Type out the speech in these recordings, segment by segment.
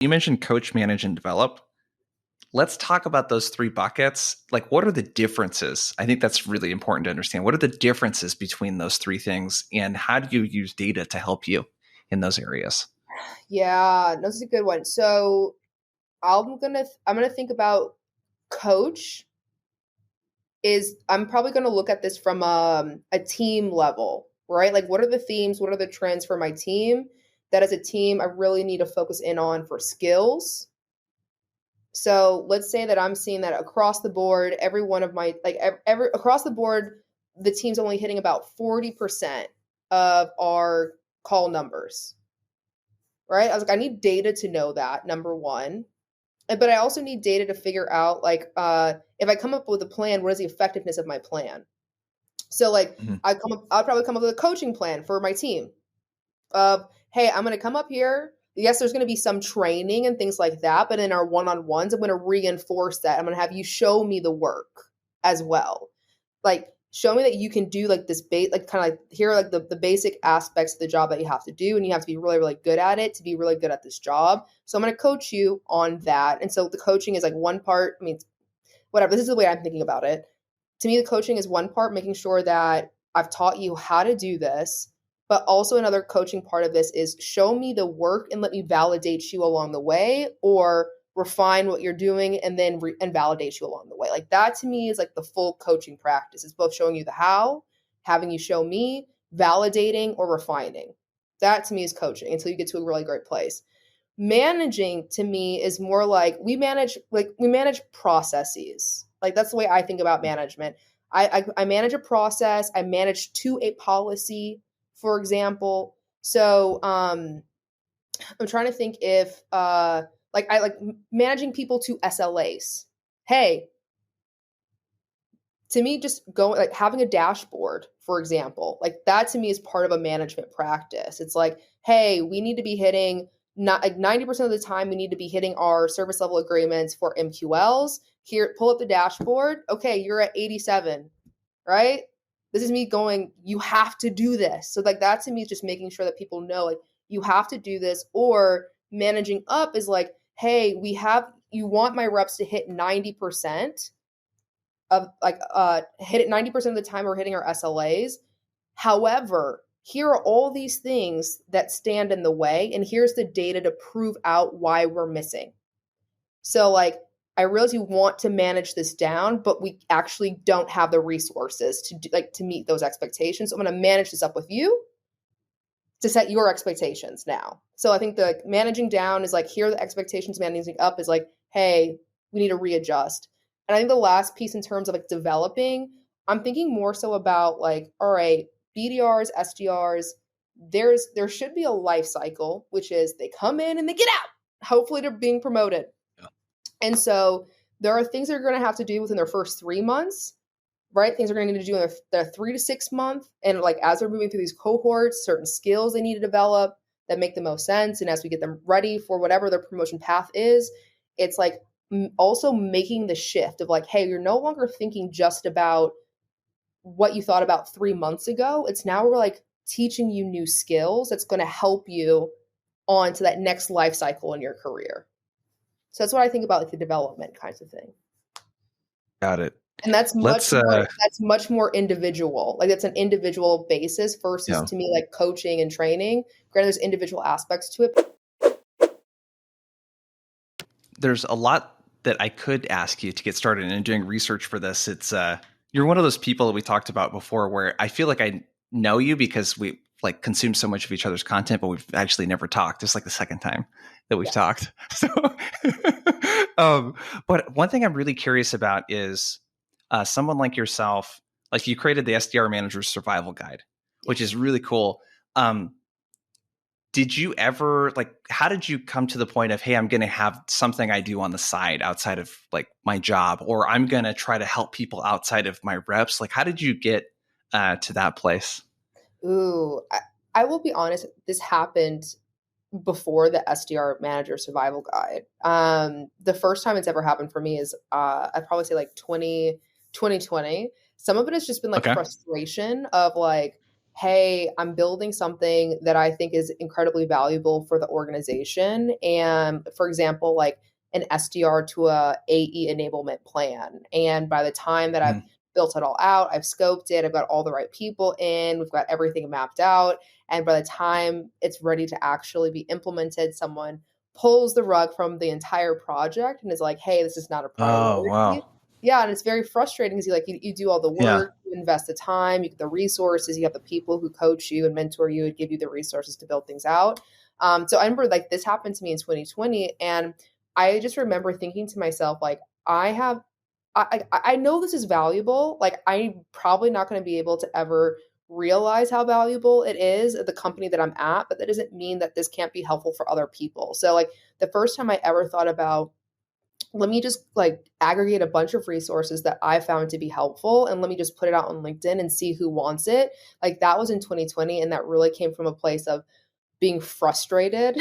You mentioned coach, manage, and develop. Let's talk about those three buckets. Like, what are the differences? I think that's really important to understand. What are the differences between those three things, and how do you use data to help you in those areas? Yeah, that's a good one. So I'm gonna think about coach is I'm probably gonna look at this from a team level, right? Like what are the themes, what are the trends for my team? That as a team I really need to focus in on for skills. So let's say that I'm seeing that across the board, every one of my every across the board, the team's only hitting about 40% of our call numbers, right? I was like, I need data to know that, number one. But I also need data to figure out if I come up with a plan, what is the effectiveness of my plan? So Mhm. I'll probably come up with a coaching plan for my team of, hey, I'm going to come up here. Yes, there's going to be some training and things like that, but in our one-on-ones, I'm going to reinforce that. I'm going to have you show me the work as well. Like show me that you can do like this like kind of like here are like the basic aspects of the job that you have to do, and you have to be really, really good at it to be really good at this job. So I'm going to coach you on that. And so the coaching is like one part. I mean, whatever. This is the way I'm thinking about it. To me, the coaching is one part, making sure that I've taught you how to do this. But also another coaching part of this is show me the work and let me validate you along the way, or refine what you're doing and then and validate you along the way. Like that to me is like the full coaching practice. It's both showing you the how, having you show me, validating or refining. That to me is coaching until you get to a really great place. Managing to me is more like we manage processes. Like that's the way I think about management. I manage a process. I manage to a policy, for example. So I'm trying to think if I like managing people to SLAs. Hey, to me, just going like having a dashboard, for example, like that to me is part of a management practice. It's like, hey, we need to be hitting not like 90% of the time we need to be hitting our service level agreements for MQLs. Here, pull up the dashboard. Okay, you're at 87, right? This is me going, you have to do this. So like that to me is just making sure that people know like you have to do this. Or managing up is like, hey, you want my reps to hit 90% of hit it 90% of the time we're hitting our SLAs. However, here are all these things that stand in the way, and here's the data to prove out why we're missing. So like I realize you want to manage this down, but we actually don't have the resources to meet those expectations. So I'm going to manage this up with you to set your expectations now. So I think the managing down is like, here are the expectations. Managing up is like, hey, we need to readjust. And I think the last piece in terms of like developing, I'm thinking more so about like, all right, BDRs, SDRs, there should be a life cycle, which is they come in and they get out. Hopefully they're being promoted. Yeah. And so there are things they're going to have to do within their first 3 months, right? Things are going to need to do in their 3 to 6 month. And like as they're moving through these cohorts, certain skills they need to develop that make the most sense. And as we get them ready for whatever their promotion path is, it's like also making the shift of like, hey, you're no longer thinking just about what you thought about 3 months ago. It's now we're like teaching you new skills that's going to help you on to that next life cycle in your career. So that's what I think about like the development kinds of thing. Got it. And Let's that's much more individual. Like it's an individual basis versus yeah. to me like coaching and training. Granted, there's individual aspects to it. There's a lot that I could ask you to get started in doing research for this. It's you're one of those people that we talked about before where I feel like I know you because we like consume so much of each other's content, but we've actually never talked. It's like the second time that we've talked. So but one thing I'm really curious about is someone like yourself, like you created the SDR Manager Survival Guide, which is really cool. Did you ever like, how did you come to the point of, hey, I'm going to have something I do on the side outside of like my job, or I'm going to try to help people outside of my reps? Like, how did you get to that place? Ooh, I will be honest, this happened before the SDR Manager Survival Guide. The first time it's ever happened for me is I'd probably say like 2020. Some of it has just been like Okay. frustration of like, hey, I'm building something that I think is incredibly valuable for the organization. And for example, like an SDR to a AE enablement plan. And by the time that I've Mm. built it all out, I've scoped it, I've got all the right people in, we've got everything mapped out. And by the time it's ready to actually be implemented, someone pulls the rug from the entire project and is like, hey, this is not a Oh, priority. wow. Yeah, and it's very frustrating because you do all the Yeah. work, you invest the time, you get the resources, you have the people who coach you and mentor you and give you the resources to build things out. So I remember like this happened to me in 2020, and I just remember thinking to myself like, I know this is valuable. Like I'm probably not going to be able to ever realize how valuable it is at the company that I'm at, but that doesn't mean that this can't be helpful for other people. So like the first time I ever thought about, let me just like aggregate a bunch of resources that I found to be helpful and let me just put it out on LinkedIn and see who wants it. Like that was in 2020, and that really came from a place of being frustrated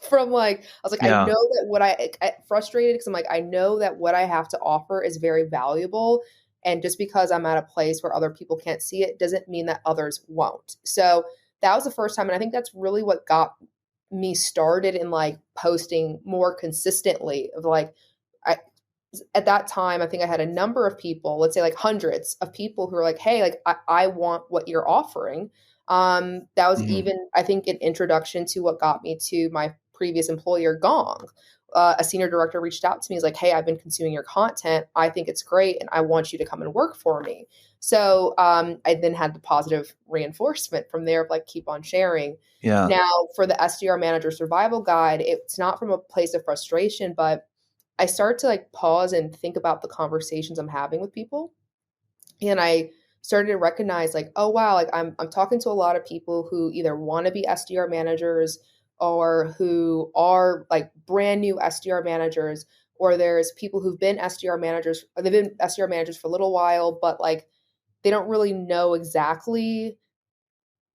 from like, I was like, I know Yeah. that I frustrated because I'm like, I know that what I have to offer is very valuable. And just because I'm at a place where other people can't see it doesn't mean that others won't. So that was the first time. And I think that's really what got me started in like posting more consistently of like, I, at that time, I think I had a number of people, let's say like hundreds of people who are like, hey, like I want what you're offering. That was Mhm. even, I think, an introduction to what got me to my previous employer, Gong. A senior director reached out to me. He's like, hey, I've been consuming your content. I think it's great. And I want you to come and work for me. So I then had the positive reinforcement from there of like, keep on sharing. Yeah. Now, for the SDR Manager Survival Guide, it's not from a place of frustration, but I start to like pause and think about the conversations I'm having with people. And I started to recognize like, oh wow, like I'm talking to a lot of people who either want to be SDR managers or who are like brand new SDR managers, or there's people who've been SDR managers, or they've been SDR managers for a little while, but like they don't really know exactly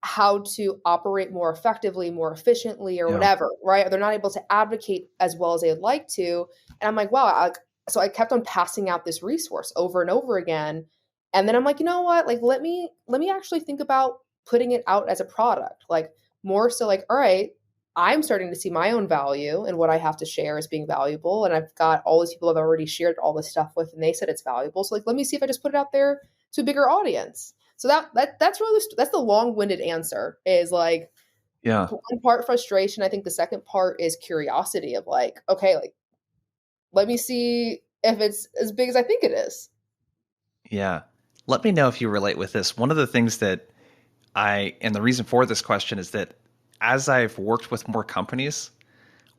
how to operate more effectively, more efficiently, or Yeah. whatever, right? They're not able to advocate as well as they'd like to. And I'm like, wow. So I kept on passing out this resource over and over again. And then I'm like, you know what? Like, let me actually think about putting it out as a product. Like more so like, all right, I'm starting to see my own value and what I have to share as being valuable. And I've got all these people I've already shared all this stuff with, and they said it's valuable. So like, let me see if I just put it out there to a bigger audience. So that's really that's the long-winded answer is like Yeah. one part frustration. I think the second part is curiosity of like, okay, like let me see if it's as big as I think it is. Yeah. Let me know if you relate with this. One of the things that and the reason for this question is that as I've worked with more companies,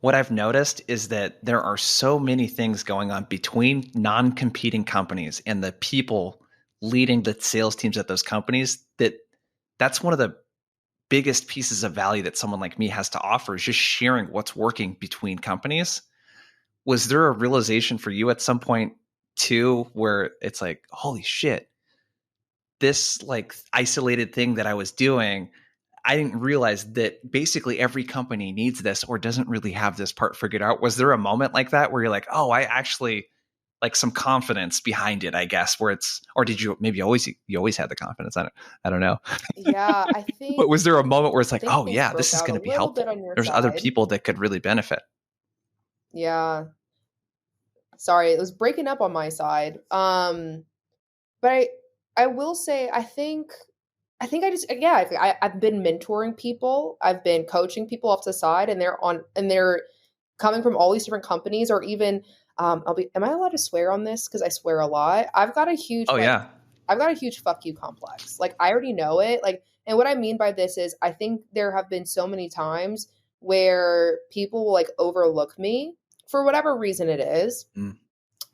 what I've noticed is that there are so many things going on between non-competing companies and the people leading the sales teams at those companies that that's one of the biggest pieces of value that someone like me has to offer is just sharing what's working between companies. Was there a realization for you at some point too where it's like, holy shit, this like isolated thing that I was doing, I didn't realize that basically every company needs this or doesn't really have this part figured out. Was there a moment like that where you're like, oh, I actually like some confidence behind it, I guess, where it's, or did you maybe you always had the confidence? I don't know. Yeah, But was there a moment where it's I like, think oh things yeah, this broke is out going a to be little bit helpful. on your There's other side. people that could really benefit. Yeah. Sorry, it was breaking up on my side. But I will say I think I just yeah I've been mentoring people, I've been coaching people off to the side, and they're coming from all these different companies, or even am I allowed to swear on this? Because I swear a lot. Oh yeah. I've got a huge fuck you complex. Like I already know it. Like, and what I mean by this is I think there have been so many times where people will like overlook me for whatever reason it is, Mm.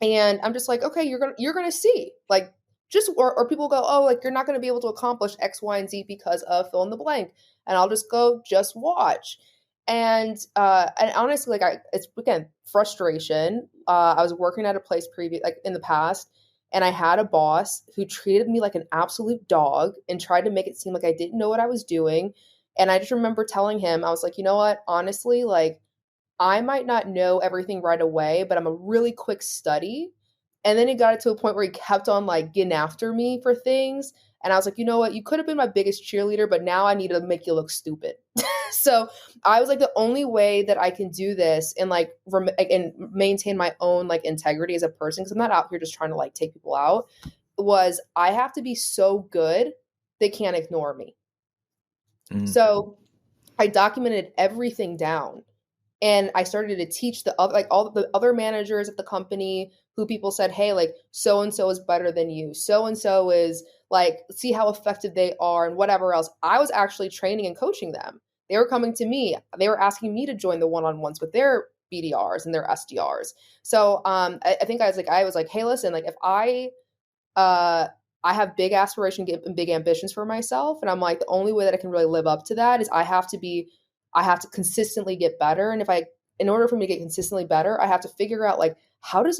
and I'm just like, okay, you're gonna see, like, just or people go, oh, like you're not gonna be able to accomplish X, Y, and Z because of fill in the blank, and I'll just go, just watch. And honestly, like it's again frustration. I was working at a place previous, like in the past, and I had a boss who treated me like an absolute dog and tried to make it seem like I didn't know what I was doing. And I just remember telling him, I was like, you know what, honestly, like I might not know everything right away, but I'm a really quick study. And then it got it to a point where he kept on like getting after me for things. And I was like, you know what? You could have been my biggest cheerleader, but now I need to make you look stupid. So I was like, the only way that I can do this and like and maintain my own like integrity as a person, because I'm not out here just trying to like take people out, was I have to be so good they can't ignore me. Mm. So I documented everything down, and I started to teach the other, like all the other managers at the company who people said, hey, like so and so is better than you, so and so is like, see how effective they are, and whatever else. I was actually training and coaching them. They were coming to me, they were asking me to join the one-on-ones with their BDRs and their SDRs. So I think I was like, hey, listen, like if uh I have big aspiration and big ambitions for myself, and I'm like, the only way that I can really live up to that is I have to consistently get better. And in order for me to get consistently better, I have to figure out like, how does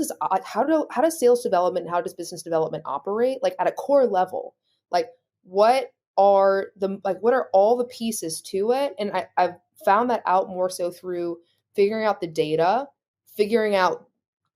sales development and how does business development operate like at a core level? Like what are all the pieces to it? And I've found that out more so through figuring out the data, figuring out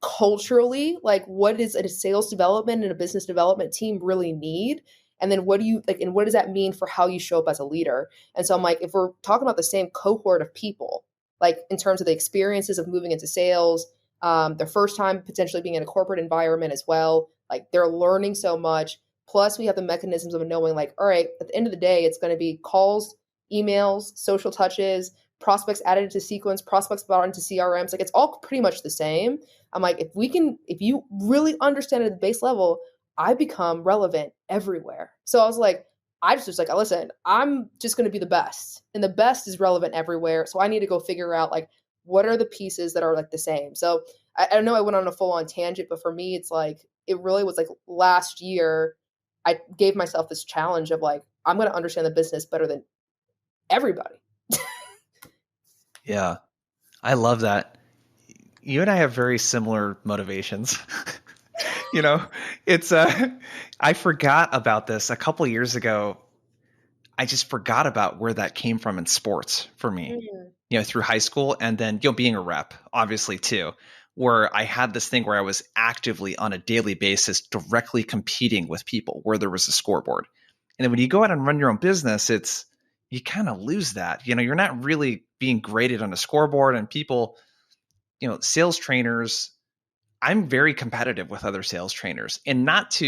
culturally like what does a sales development and a business development team really need, and then what do you like, and what does that mean for how you show up as a leader? And so I'm like, if we're talking about the same cohort of people, like in terms of the experiences of moving into sales, their first time potentially being in a corporate environment as well, like they're learning so much. Plus we have the mechanisms of knowing like, all right, at the end of the day, it's going to be calls, emails, social touches, prospects added into sequence, prospects brought into CRMs. Like it's all pretty much the same. I'm like, if you really understand it at the base level, I become relevant everywhere. So I was like, I just was like, listen, I'm just going to be the best, and the best is relevant everywhere. So I need to go figure out like, what are the pieces that are like the same? So I know I went on a full on tangent, but for me, it's like, it really was like last year, I gave myself this challenge of like, I'm going to understand the business better than everybody. Yeah, I love that. You and I have very similar motivations. You know, it's I forgot about this a couple years ago. I just forgot about where that came from in sports for me. Mm-hmm. You know, through high school, and then being a rep, obviously too, where I had this thing where I was actively on a daily basis directly competing with people where there was a scoreboard. And then when you go out and run your own business, it's you kind of lose that. You know, you're not really being graded on a scoreboard, and people, sales trainers, I'm very competitive with other sales trainers, and not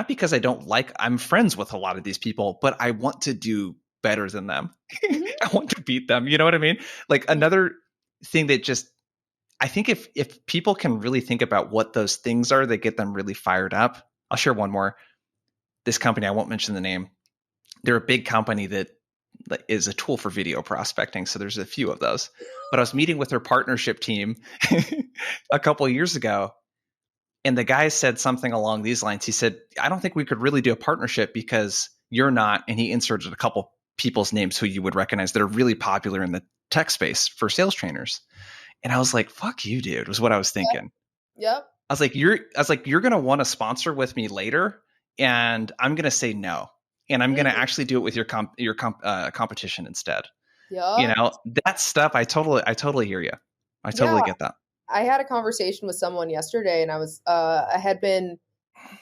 because I don't like, I'm friends with a lot of these people, but I want to do better than them. I want to beat them. You know what I mean? Like another thing that just, I think if people can really think about what those things are that get them really fired up. I'll share one more. This company, I won't mention the name. They're a big company that is a tool for video prospecting. So there's a few of those. But I was meeting with their partnership team a couple of years ago, and the guy said something along these lines. He said, I don't think we could really do a partnership because you're not, and he inserted a couple people's names who you would recognize that are really popular in the tech space for sales trainers. And I was like, fuck you, dude, was what I was thinking. Yep. You're going to want to sponsor with me later, and I'm going to say no. And I'm going to actually do it with your competition instead. You Yep. know, that stuff. I totally hear you. I Yeah. totally get that. I had a conversation with someone yesterday, and I had been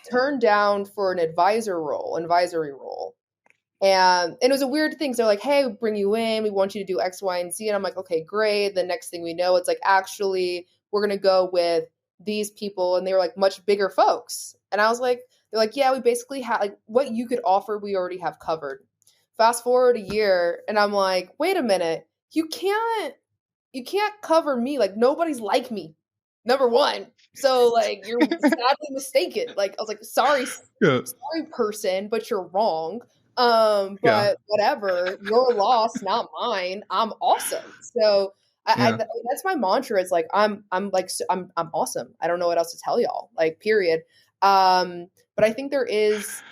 turned down for an advisory role. And it was a weird thing. So they're like, hey, we bring you in, we want you to do X, Y, and Z. And I'm like, okay, great. The next thing we know, it's like, actually, we're gonna go with these people. And they were like much bigger folks. And I was like, they're like, yeah, we basically have like what you could offer, we already have covered. Fast forward a year, and I'm like, wait a minute, you can't cover me. Like nobody's like me. Number one. So like you're sadly mistaken. Like I was like, Yeah. sorry person, but you're wrong. Yeah. But whatever, your loss, not mine. I'm awesome. So Yeah. that's my mantra. It's like I'm awesome. I don't know what else to tell y'all. Like period. But I think there is.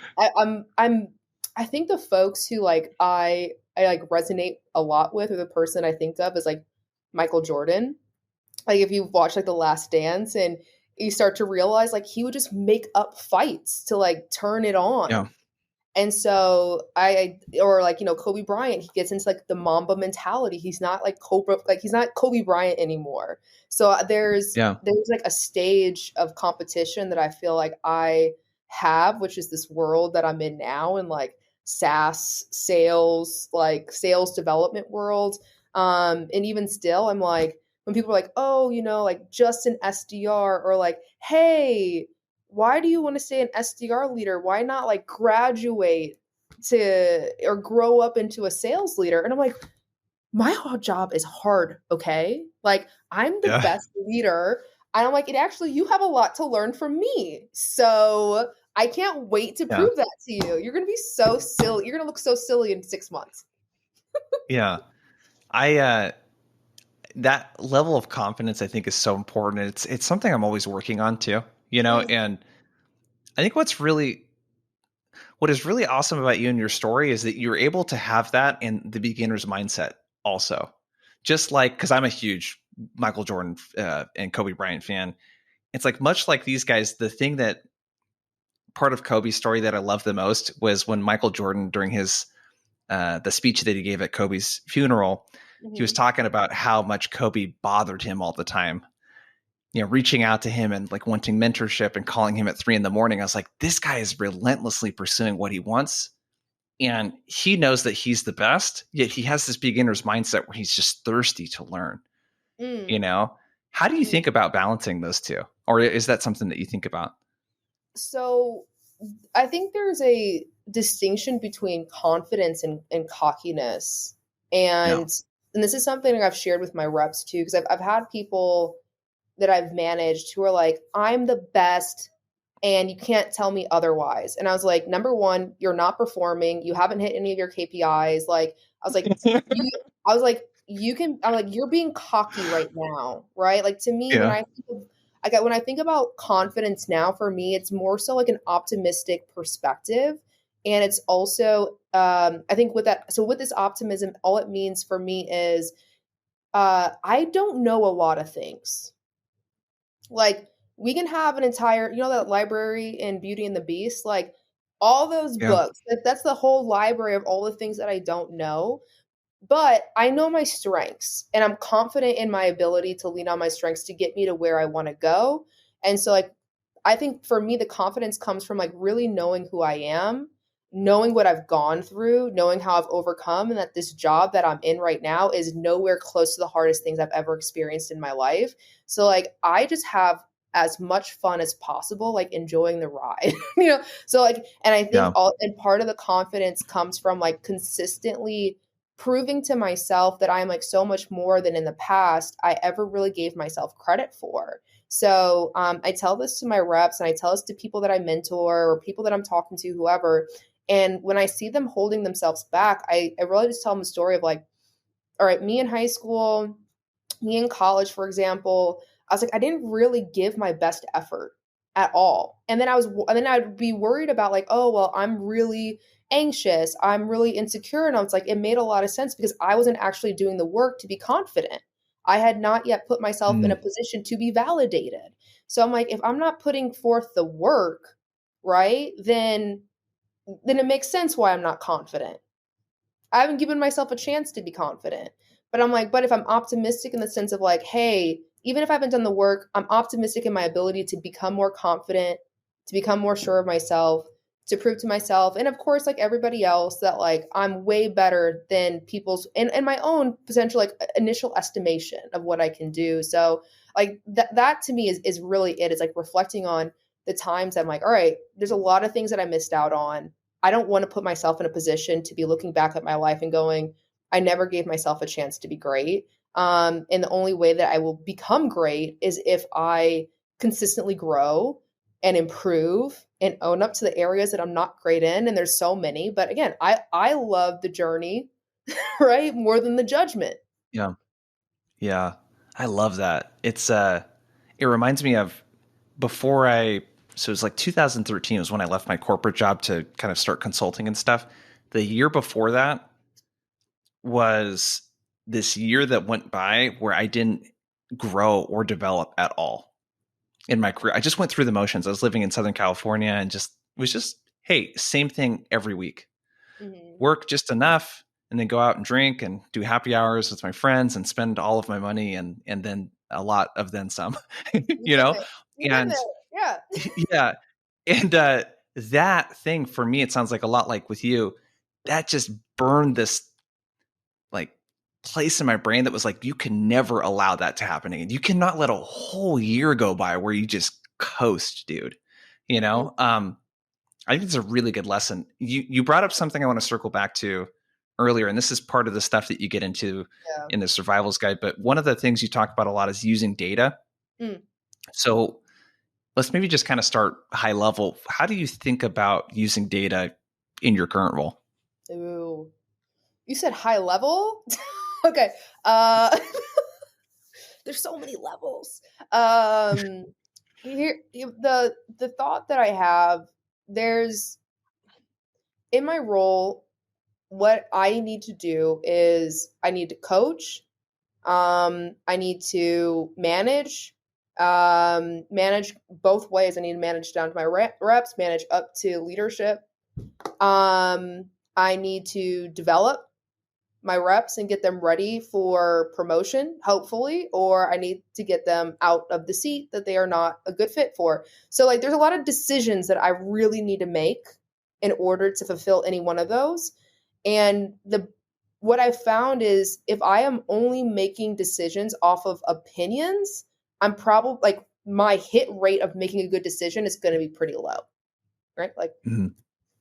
I think the folks who like I like resonate a lot with, or the person I think of is like Michael Jordan. Like if you watch like The Last Dance, and you start to realize like he would just make up fights to like turn it on. Yeah. And so or like, Kobe Bryant, he gets into like the Mamba mentality. He's not like he's not Kobe Bryant anymore. So there's Yeah. like a stage of competition that I feel like I have, which is this world that I'm in now, and like SaaS sales, like sales development world. And even still, I'm like, when people are like, oh, like just an SDR, or like, hey, why do you want to stay an SDR leader? Why not like graduate to or grow up into a sales leader? And I'm like, my whole job is hard, okay? Like, I'm the Yeah. best leader. And I'm like, it actually, you have a lot to learn from me. So I can't wait to Yeah. prove that to you. You're going to be so silly. You're going to look so silly in 6 months. Yeah. I that level of confidence I think is so important. It's something I'm always working on too, Mm, and I think what is really awesome about you and your story is that you're able to have that in the beginner's mindset also. Just like, because I'm a huge Michael Jordan and Kobe Bryant fan. It's like, much like these guys, the thing that part of Kobe's story that I love the most was when Michael Jordan, during his the speech that he gave at Kobe's funeral, he was mhm, talking about how much Kobe bothered him all the time, reaching out to him and like wanting mentorship and calling him at 3 a.m. I was like, this guy is relentlessly pursuing what he wants. And he knows that he's the best, yet he has this beginner's mindset where he's just thirsty to learn, you mm, know? How do you mm. think about balancing those two? Or is that something that you think about? So I think there's a distinction between confidence and cockiness. Yeah. And this is something I've shared with my reps too, because I've had people that I've managed who are like, I'm the best and you can't tell me otherwise. And I was like, number one, you're not performing. You haven't hit any of your KPIs. Like, I was like, you, I was like, I'm like, you're being cocky right now, right? Like to me, Yeah. when I think about confidence now, for me, it's more so like an optimistic perspective. And it's also, I think with this optimism, all it means for me is, I don't know a lot of things. Like we can have an entire, that library in Beauty and the Beast, like all those Yeah. books. That's the whole library of all the things that I don't know. But I know my strengths and I'm confident in my ability to lean on my strengths to get me to where I want to go. And so like I think for me the confidence comes from like really knowing who I am, knowing what I've gone through, knowing how I've overcome, and that this job that I'm in right now is nowhere close to the hardest things I've ever experienced in my life. So like I just have as much fun as possible, like enjoying the ride. So like, and I think Yeah. all and part of the confidence comes from like consistently proving to myself that I'm like so much more than in the past I ever really gave myself credit for. So I tell this to my reps and I tell this to people that I mentor or people that I'm talking to, whoever. And when I see them holding themselves back, I really just tell them the story of like, all right, me in high school, me in college, for example, I was like, I didn't really give my best effort at all. And then I'd be worried about like, oh, well, I'm really anxious. I'm really insecure. And I was like, it made a lot of sense because I wasn't actually doing the work to be confident. I had not yet put myself in a Mm. position to be validated. So I'm like, if I'm not putting forth the work, right, then it makes sense why I'm not confident. I haven't given myself a chance to be confident. But I'm like, but if I'm optimistic in the sense of like, hey, even if I haven't done the work, I'm optimistic in my ability to become more confident, to become more sure of myself, to prove to myself, and of course, like everybody else, that like I'm way better than people's and my own potential like initial estimation of what I can do. So like that to me is really it. It's like reflecting on the times I'm like, all right, there's a lot of things that I missed out on. I don't want to put myself in a position to be looking back at my life and going, I never gave myself a chance to be great. And the only way that I will become great is if I consistently grow and improve and own up to the areas that I'm not great in. And there's so many. But again, I love the journey, right? More than the judgment. Yeah. Yeah. I love that. It reminds me of before so it was like 2013 was when I left my corporate job to kind of start consulting and stuff. The year before that was this year that went by where I didn't grow or develop at all in my career. I just went through the motions. I was living in Southern California and just was just, hey, same thing every week. Mm-hmm. Work just enough and then go out and drink and do happy hours with my friends and spend all of my money and then a lot of then some, You you did know? it. You did And it. Yeah. yeah. And that thing for me, it sounds like a lot like with you, that just burned this like place in my brain that was like, you can never allow that to happen again. You cannot let a whole year go by where you just coast, dude. You Mm, know, I think it's a really good lesson. You brought up something I want to circle back to earlier, and this is part of the stuff that you get into yeah. in the survivals guide. But one of the things you talk about a lot is using data. Mm. So let's maybe just kind of start high level. How do you think about using data in your current role? Ooh. You said high level? Okay. Uh there's so many levels. Um the thought that I have, there's in my role, what I need to do is I need to coach, I need to manage both ways. I need to manage down to my reps, manage up to leadership. I need to develop my reps and get them ready for promotion, hopefully, or I need to get them out of the seat that they are not a good fit for. So, like, there's a lot of decisions that I really need to make in order to fulfill any one of those. And what I found is if I am only making decisions off of opinions, I'm probably like my hit rate of making a good decision is going to be pretty low, right? Like, Mhm.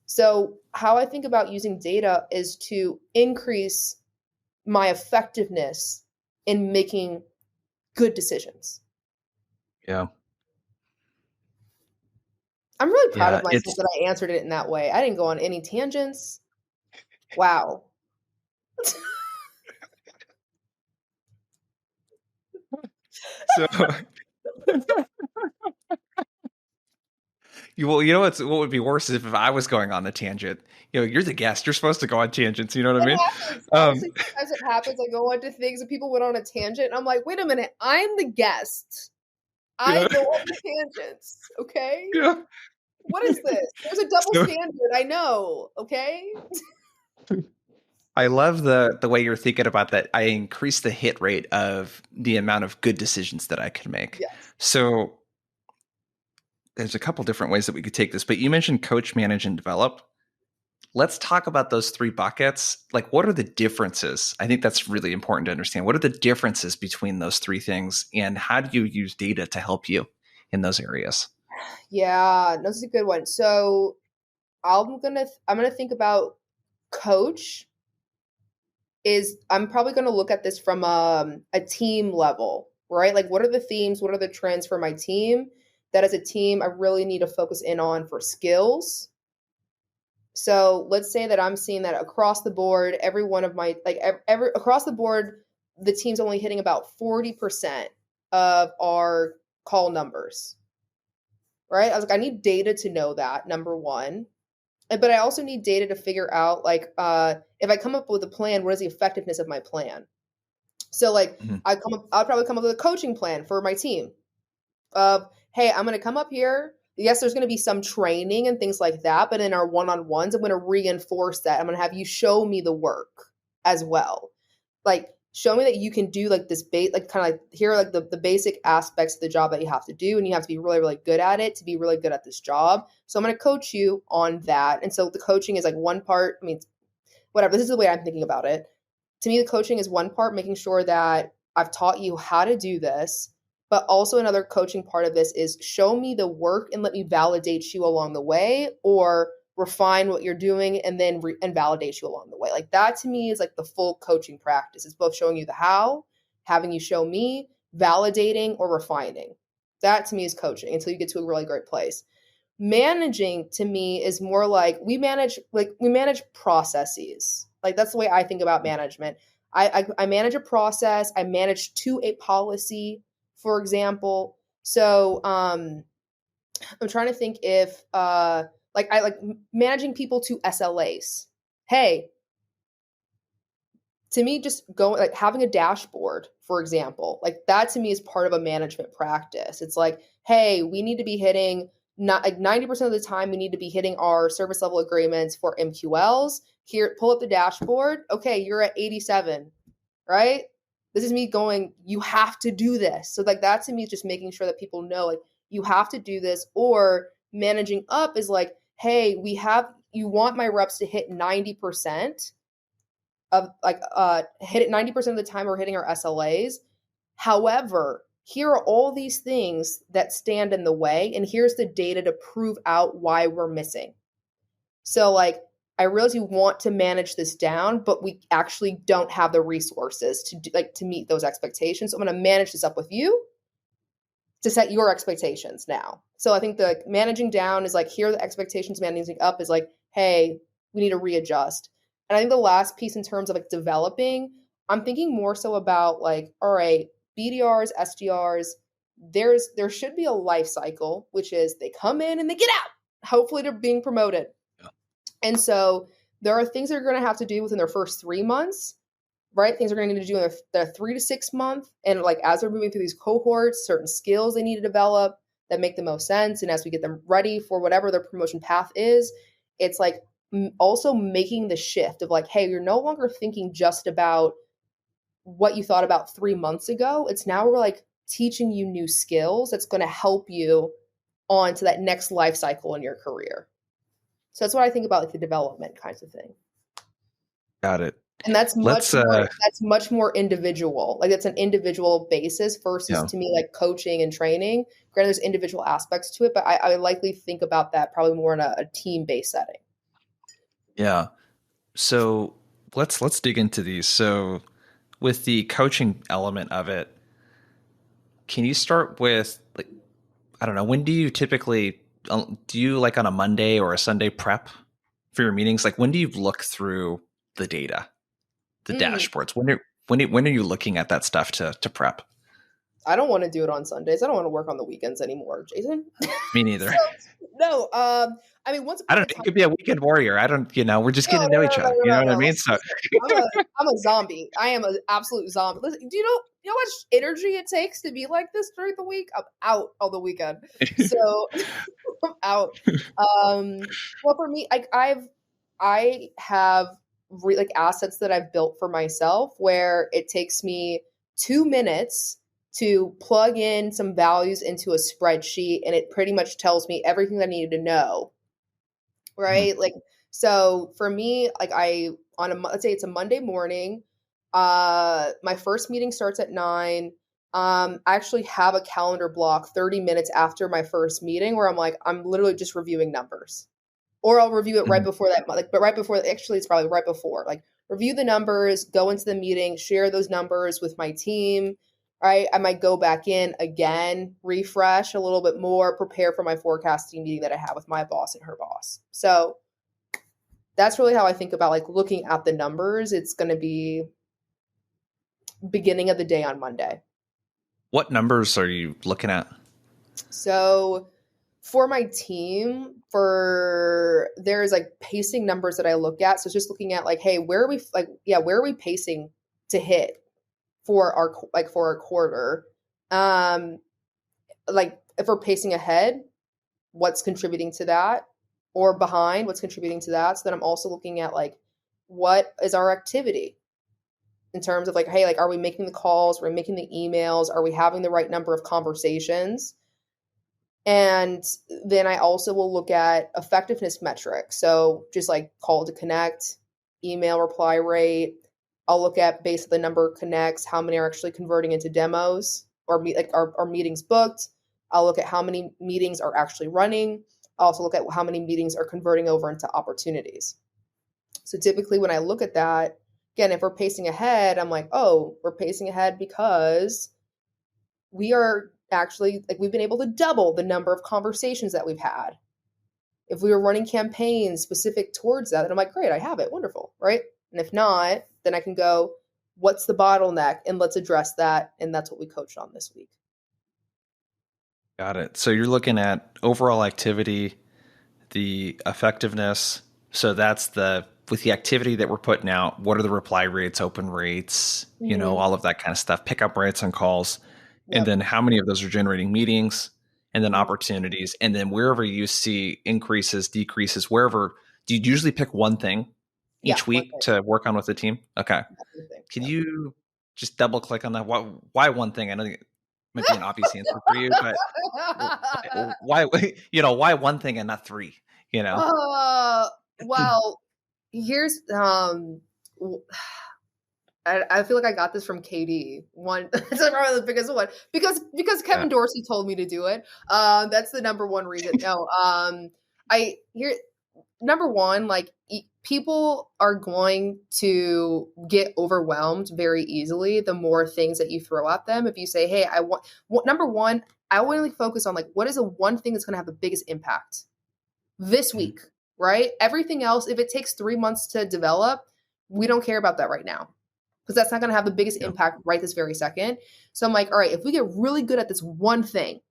so how I think about using data is to increase my effectiveness in making good decisions. Yeah. I'm really proud Yeah. of myself It's that I answered it in that way. I didn't go on any tangents. Wow. so you know what would be worse is if I was going on the tangent. You know, you're the guest. You're supposed to go on tangents. You know what I It mean? happens. Um, Honestly, sometimes it happens. I go onto things and people went on a tangent, and I'm like, wait a minute, I'm the guest. I yeah, go on the tangents. Okay. yeah. What is this? There's a double So standard. I know. Okay. I love the way you're thinking about that. I increase the hit rate of the amount of good decisions that I can make. Yes. So there's a couple different ways that we could take this, but you mentioned coach, manage, and develop. Let's talk about those three buckets. Like, what are the differences? I think that's really important to understand. What are the differences between those three things, and how do you use data to help you in those areas? Yeah, that's a good one. So I'm gonna think about coach is I'm probably going to look at this from a team level, right? Like, what are the themes? What are the trends for my team? That as a team, I really need to focus in on for skills. So let's say that I'm seeing that across the board, every one of my like every across the board, the team's only hitting about 40% of our call numbers, right? I was like, I need data to know that, number one. But I also need data to figure out like if I come up with a plan, what is the effectiveness of my plan? So like Mhm. I'll probably come up with a coaching plan for my team of, hey, I'm going to come up here. Yes, there's going to be some training and things like that, but in our one-on-ones, I'm going to reinforce that. I'm going to have you show me the work as well. Like show me that you can do like this like kind of like here are like the basic aspects of the job that you have to do, and you have to be really, really good at it to be really good at this job. So I'm going to coach you on that. And so the coaching is like one part. I mean, whatever. This is the way I'm thinking about it. To me, the coaching is one part, making sure that I've taught you how to do this. But also another coaching part of this is show me the work and let me validate you along the way, or refine what you're doing and then and validate you along the way. Like that to me is like the full coaching practice. It's both showing you the how, having you show me, validating or refining. That to me is coaching until you get to a really great place. Managing to me is more like we manage processes. Like that's the way I think about management. I manage a process. I manage to a policy, for example. So I'm trying to think if like I like managing people to SLAs. Hey, to me, just going like having a dashboard, for example, like that to me is part of a management practice. It's like, hey, we need to be hitting not like 90% of the time we need to be hitting our service level agreements for MQLs. Here, pull up the dashboard. Okay, you're at 87, right? This is me going, you have to do this. So like that to me is just making sure that people know like you have to do this, or managing up is like, hey, you want my reps to hit 90% of hit it 90% of the time we're hitting our SLAs. However, here are all these things that stand in the way, and here's the data to prove out why we're missing. So like, I realize you want to manage this down, but we actually don't have the resources to meet those expectations. So I'm going to manage this up with you to set your expectations now. So I think the managing down is like, here are the expectations. Managing up is like, hey, we need to readjust. And I think the last piece in terms of like developing, I'm thinking more so about like, all right, BDRs, SDRs, there should be a life cycle, which is they come in and they get out. Hopefully they're being promoted. Yeah. And so there are things they're going to have to do within their first 3 months, right? Things they're going to need to do in their 3 to 6 month. And like, as they're moving through these cohorts, certain skills they need to develop that make the most sense. And as we get them ready for whatever their promotion path is, it's like also making the shift of like, hey, you're no longer thinking just about what you thought about 3 months ago. It's now we're like teaching you new skills that's going to help you on to that next life cycle in your career. So that's what I think about like the development kinds of thing. Got it. And that's much more individual. Like it's an individual basis versus to me like coaching and training. Granted, there's individual aspects to it, but I likely think about that probably more in a team-based setting. Yeah. So let's dig into these. So with the coaching element of it, can you start with like, I don't know, when do you typically do you like on a Monday or a Sunday prep for your meetings? Like when do you look through the data? The dashboards. When are you looking at that stuff to prep? I don't want to do it on Sundays. I don't want to work on the weekends anymore, Jason. Me neither. No. I mean, I don't know. You could be a weekend warrior. I don't. We're just getting to know each other. You know what I mean? So I'm a zombie. I am an absolute zombie. Listen, do you know how much energy it takes to be like this during the week? I'm out on the weekend, so I'm out. Well, for me, like I have like assets that I've built for myself where it takes me 2 minutes to plug in some values into a spreadsheet and it pretty much tells me everything that I needed to know. Right? Mm-hmm. Like, so for me, like let's say it's a Monday morning, my first meeting starts at 9. I actually have a calendar block 30 minutes after my first meeting where I'm literally just reviewing numbers. Or I'll review it right before that, but right before, actually it's probably right before, like review the numbers, go into the meeting, share those numbers with my team, right? I might go back in again, refresh a little bit more, prepare for my forecasting meeting that I have with my boss and her boss. So that's really how I think about like looking at the numbers. It's going to be beginning of the day on Monday. What numbers are you looking at? So for my team, there's like pacing numbers that I look at. So it's just looking at like, hey, where are we pacing to hit for our quarter? Like if we're pacing ahead, what's contributing to that, or behind, what's contributing to that? So then I'm also looking at like, what is our activity in terms of like, hey, like, are we making the calls? Are we making the emails? Are we having the right number of conversations? And then I also will look at effectiveness metrics. So just like call to connect, email reply rate. I'll look at based on the number of connects, how many are actually converting into demos or our meetings booked. I'll look at how many meetings are actually running. I'll also look at how many meetings are converting over into opportunities. So typically when I look at that, again, if we're pacing ahead, I'm like, oh, we're pacing ahead because we are actually, like, we've been able to double the number of conversations that we've had. If we were running campaigns specific towards that, then I'm like, great, I have it. Wonderful, right? And if not, then I can go, what's the bottleneck? And let's address that. And that's what we coached on this week. Got it. So you're looking at overall activity, the effectiveness. So that's with the activity that we're putting out, what are the reply rates, open rates, all of that kind of stuff, pickup rates on calls. Yep. And then how many of those are generating meetings and then opportunities. And then wherever you see increases, decreases, wherever, do you usually pick one thing each week to work on with the team? Okay. Can you just double click on that? Why one thing? I know it might be an obvious answer for you, but why one thing and not 3? you know? Uh, well, here's w- I feel like I got this from KD. One, it's like probably the biggest one because Yeah. Kevin Dorsey told me to do it. That's the number one reason. No, I here number one, like people are going to get overwhelmed very easily the more things that you throw at them. If you say, "Hey, I want number one," I want to focus on like what is the one thing that's going to have the biggest impact this Mhm. week, right? Everything else, if it takes 3 months to develop, we don't care about that right now because that's not going to have the biggest Yeah. impact right this very second. So I'm like, all right, if we get really good at this one thing,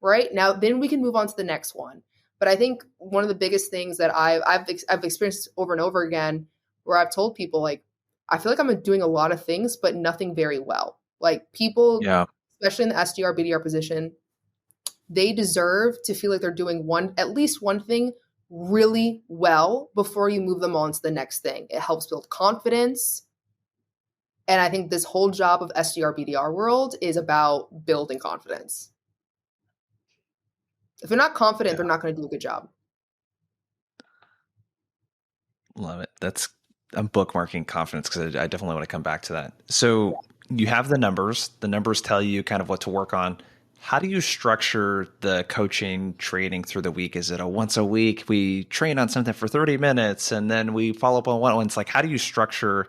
right now, then we can move on to the next one. But I think one of the biggest things that I've experienced over and over again, where I've told people like, I feel like I'm doing a lot of things, but nothing very well. Like people, Yeah. especially in the SDR BDR position, they deserve to feel like they're doing at least one thing really well before you move them on to the next thing. It helps build confidence. And I think this whole job of SDR BDR world is about building confidence. If they're not confident, Yeah. they're not going to do a good job. Love it. I'm bookmarking confidence because I definitely want to come back to that. So you have the numbers. The numbers tell you kind of what to work on. How do you structure the coaching training through the week? Is it a once a week we train on something for 30 minutes and then we follow up on one? It's like, how do you structure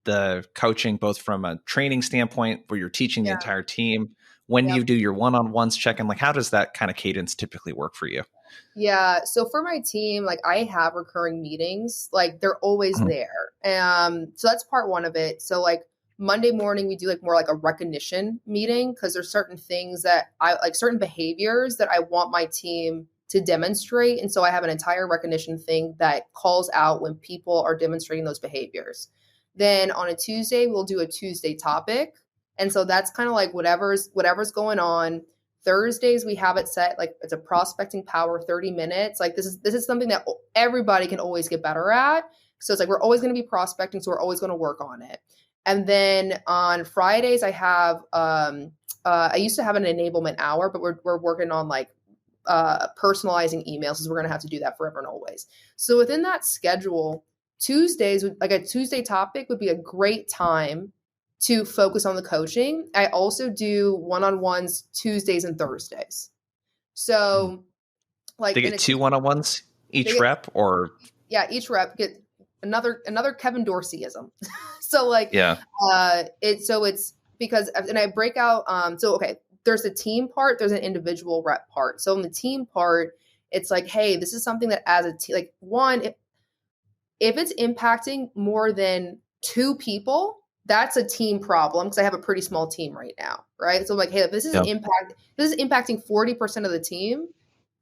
the coaching both from a training standpoint where you're teaching the Yeah. entire team? When do Yep. you do your one-on-ones check-in? Like, how does that kind of cadence typically work for you? Yeah. So for my team, like I have recurring meetings, like they're always Mhm. there. So that's part one of it. So like Monday morning, we do like more like a recognition meeting because there's certain things that I like certain behaviors that I want my team to demonstrate. And so I have an entire recognition thing that calls out when people are demonstrating those behaviors. Then on a Tuesday, we'll do a Tuesday topic. And so that's kind of like whatever's going on. Thursdays we have it set like it's a prospecting power 30 minutes. Like this is something that everybody can always get better at. So it's like we're always going to be prospecting, so we're always going to work on it. And then on Fridays I have I used to have an enablement hour, but we're working on like personalizing emails, because we're going to have to do that forever and always. So within that schedule, Tuesdays, like a Tuesday topic would be a great time to focus on the coaching. I also do one-on-ones Tuesdays and Thursdays. Mhm. So like They in get a two one-on-ones they each get rep or each rep get another Kevin Dorseyism. So like yeah. it's because and I break out so okay, there's a team part, there's an individual rep part. So in the team part, it's like, hey, this is something that as a team, like one, if it's impacting more than two people, that's a team problem because I have a pretty small team right now, right? So I'm like, hey, if Yeah. this is impacting 40% of the team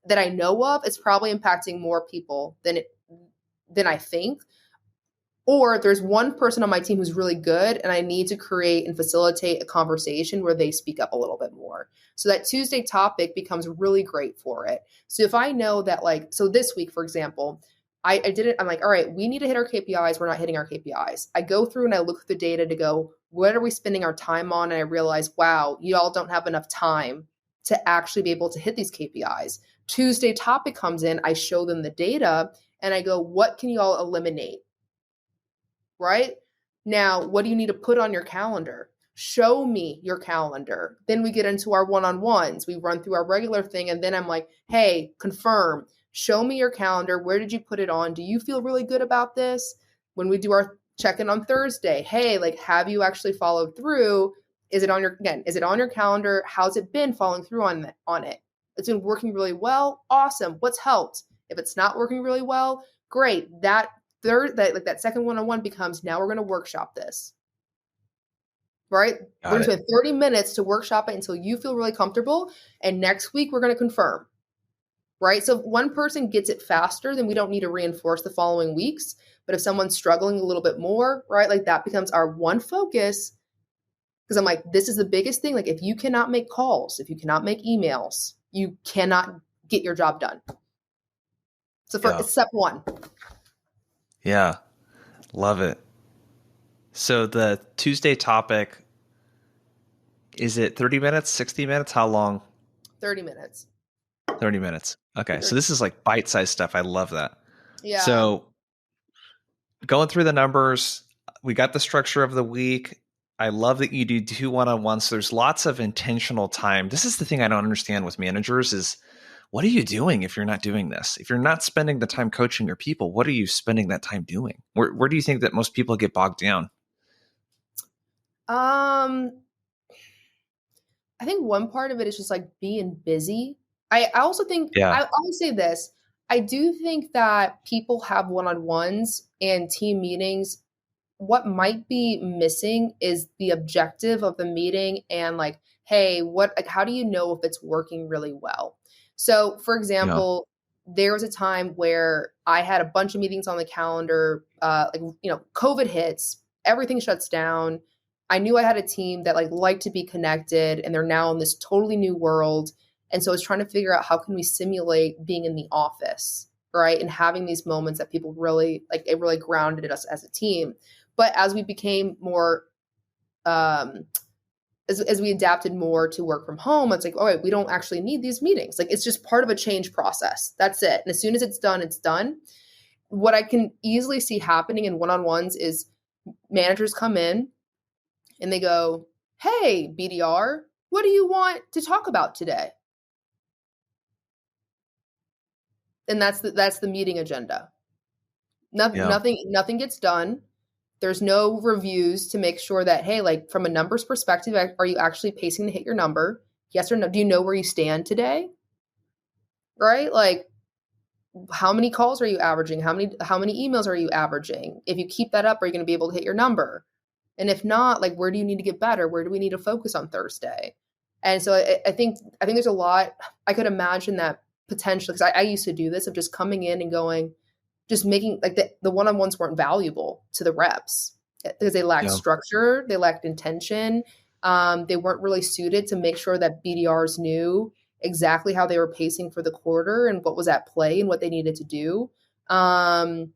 that I know of, it's probably impacting more people than I think. Or if there's one person on my team who's really good and I need to create and facilitate a conversation where they speak up a little bit more. So that Tuesday topic becomes really great for it. So if I know that, like, so this week, for example, I did it. I'm like, all right, we need to hit our KPIs. We're not hitting our KPIs. I go through and I look at the data to go, what are we spending our time on? And I realize, wow, you all don't have enough time to actually be able to hit these KPIs. Tuesday topic comes in. I show them the data and I go, what can you all eliminate? Right? Now, what do you need to put on your calendar? Show me your calendar. Then we get into our one on ones. We run through our regular thing. And then I'm like, hey, confirm. Show me your calendar. Where did you put it on? Do you feel really good about this? When we do our check in on Thursday, hey, like, have you actually followed through? Is it on your calendar? How's it been following through on it? It's been working really well. Awesome. What's helped? If it's not working really well, great. That second one-on-one becomes, now we're going to workshop this, right? We're Got going to it. spend 30 minutes to workshop it until you feel really comfortable. And next week we're going to confirm, right? So if one person gets it faster, then we don't need to reinforce the following weeks. But if someone's struggling a little bit more, right, like that becomes our one focus. Because I'm like, this is the biggest thing. Like if you cannot make calls, if you cannot make emails, you cannot get your job done. So for Yeah. step one. Yeah. Love it. So the Tuesday topic, is it 30 minutes, 60 minutes? How long? 30 minutes. 30 minutes. Okay. So 30. this is like bite-sized stuff. I love that. Yeah. So going through the numbers, we got the structure of the week. I love that you do 2 one-on-ones. There's lots of intentional time. This is the thing I don't understand with managers is what are you doing if you're not doing this? If you're not spending the time coaching your people, what are you spending that time doing? Where do you think that most people get bogged down? Um, I think one part of it is just like being busy. I also think Yeah. I will say this. I do think that people have one-on-ones and team meetings. What might be missing is the objective of the meeting and like, hey, how do you know if it's working really well? So, for Yeah. example, there was a time where I had a bunch of meetings on the calendar, COVID hits, everything shuts down. I knew I had a team that like liked to be connected and they're now in this totally new world. And so I was trying to figure out how can we simulate being in the office, right? And having these moments that people really like, it really grounded us as a team. But as we became more, as we adapted more to work from home, it's like, all right, we don't actually need these meetings. Like it's just part of a change process. That's it. And as soon as it's done, it's done. What I can easily see happening in one-on-ones is managers come in and they go, hey, BDR, what do you want to talk about today? And that's the meeting agenda. Yeah. Nothing gets done. There's no reviews to make sure that, hey, like from a numbers perspective, are you actually pacing to hit your number? Yes or no? Do you know where you stand today? Right? Like how many calls are you averaging? How many emails are you averaging? If you keep that up, are you going to be able to hit your number? And if not, like where do you need to get better? Where do we need to focus on Thursday? And so I think there's a lot. I could imagine that potentially because I used to do this of just coming in and going, just making like the one-on-ones weren't valuable to the reps because they lacked Yeah. structure, they lacked intention, they weren't really suited to make sure that BDRs knew exactly how they were pacing for the quarter and what was at play and what they needed to do. Or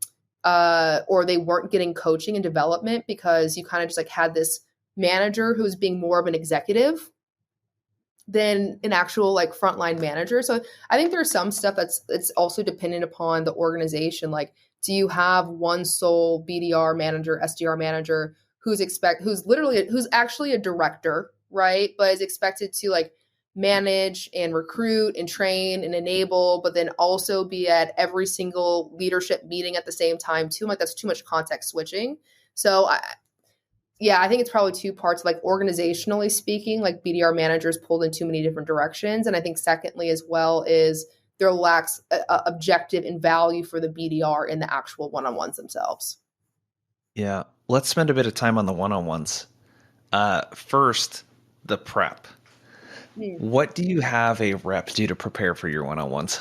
they weren't getting coaching and development because you kind of just like had this manager who was being more of an executive than an actual like frontline manager. So I think there's some stuff it's also dependent upon the organization. Like, do you have one sole BDR manager, SDR manager who's actually a director, right? But is expected to like manage and recruit and train and enable, but then also be at every single leadership meeting at the same time too. Like that's too much context switching. So I think it's probably two parts, like organizationally speaking, like BDR managers pulled in too many different directions. And I think secondly, as well, is there lacks objective and value for the BDR in the actual one-on-ones themselves. Yeah. Let's spend a bit of time on the one-on-ones. First, the prep. Hmm. What do you have a rep do to prepare for your one-on-ones?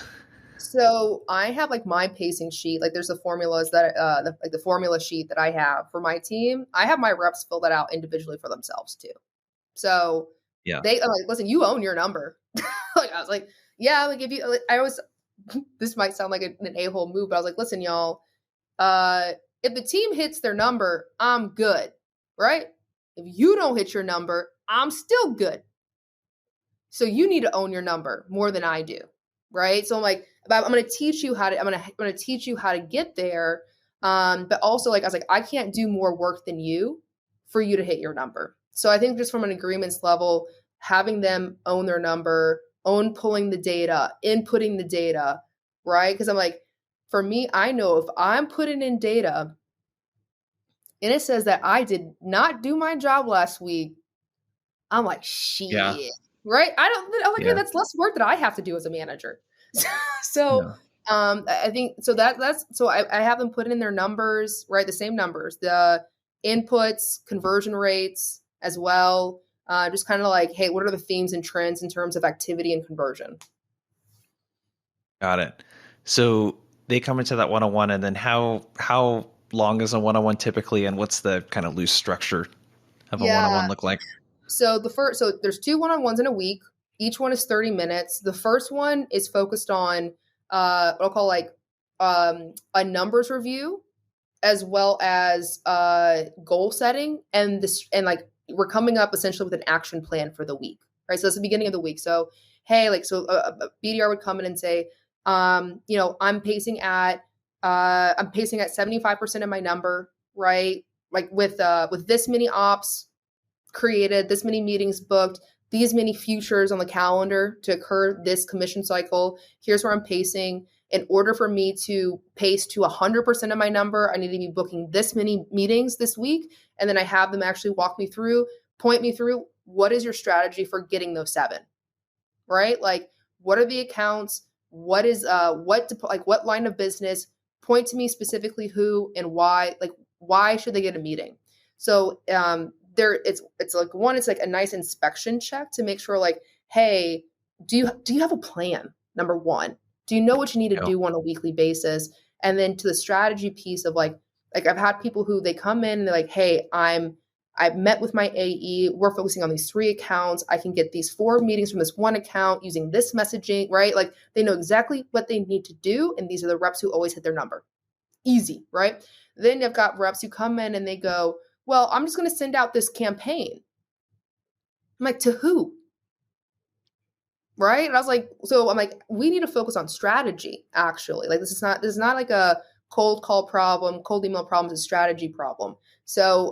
So I have like my pacing sheet. Like there's the formulas that the formula sheet that I have for my team. I have my reps fill that out individually for themselves too. So Yeah. they are like, listen, you own your number. Like I was like, yeah, like if you, like, I always, this might sound like an a-hole move, but I was like, listen, y'all, if the team hits their number, I'm good, right? If you don't hit your number, I'm still good. So you need to own your number more than I do, right? So I'm like, I'm going to teach you how to. I'm going to teach you how to get there. But also, like I was like, I can't do more work than you for you to hit your number. So I think just from an agreements level, having them own their number, own pulling the data, inputting the data, right? Because I'm like, for me, I know if I'm putting in data and it says that I did not do my job last week, I'm like, Yeah. shit, right? I'm like, hey, Yeah. that's less work that I have to do as a manager. So, Yeah. I think, so so I have them put in their numbers, right? The same numbers, the inputs, conversion rates as well. Just kind of like, hey, what are the themes and trends in terms of activity and conversion? Got it. So they come into that one-on-one, and then how long is a one-on-one typically, and what's the kind of loose structure of a Yeah. one-on-one look like? So there's two one-on-ones in a week. Each one is 30 minutes. The first one is focused on what I'll call like a numbers review as well as goal setting and like we're coming up essentially with an action plan for the week. Right. So it's the beginning of the week. So hey, like, so a BDR would come in and say, I'm pacing at 75% of my number, right? Like with this many ops created, this many meetings booked, these many futures on the calendar to occur this commission cycle. Here's where I'm pacing. In order for me to pace to 100% of my number, I need to be booking this many meetings this week. And then I have them actually walk me through, point me through, what is your strategy for getting those 7, right? Like, what are the accounts? What is, what line of business? Point to me specifically who and why, like, why should they get a meeting? So, it's like, one, it's like a nice inspection check to make sure, like, hey, do you have a plan? Number one, do you know what you need to do on a weekly basis? And then to the strategy piece of like I've had people who they come in and they're like, hey, I've met with my AE. We're focusing on these 3 accounts. I can get these 4 meetings from this one account using this messaging, right? Like, they know exactly what they need to do. And these are the reps who always hit their number. Easy, right? Then you've got reps who come in and they go, well, I'm just going to send out this campaign. I'm like, to who? Right? And I was like, so I'm like, we need to focus on strategy, actually. Like, this is not like a cold call problem, cold email problem, it's a strategy problem. So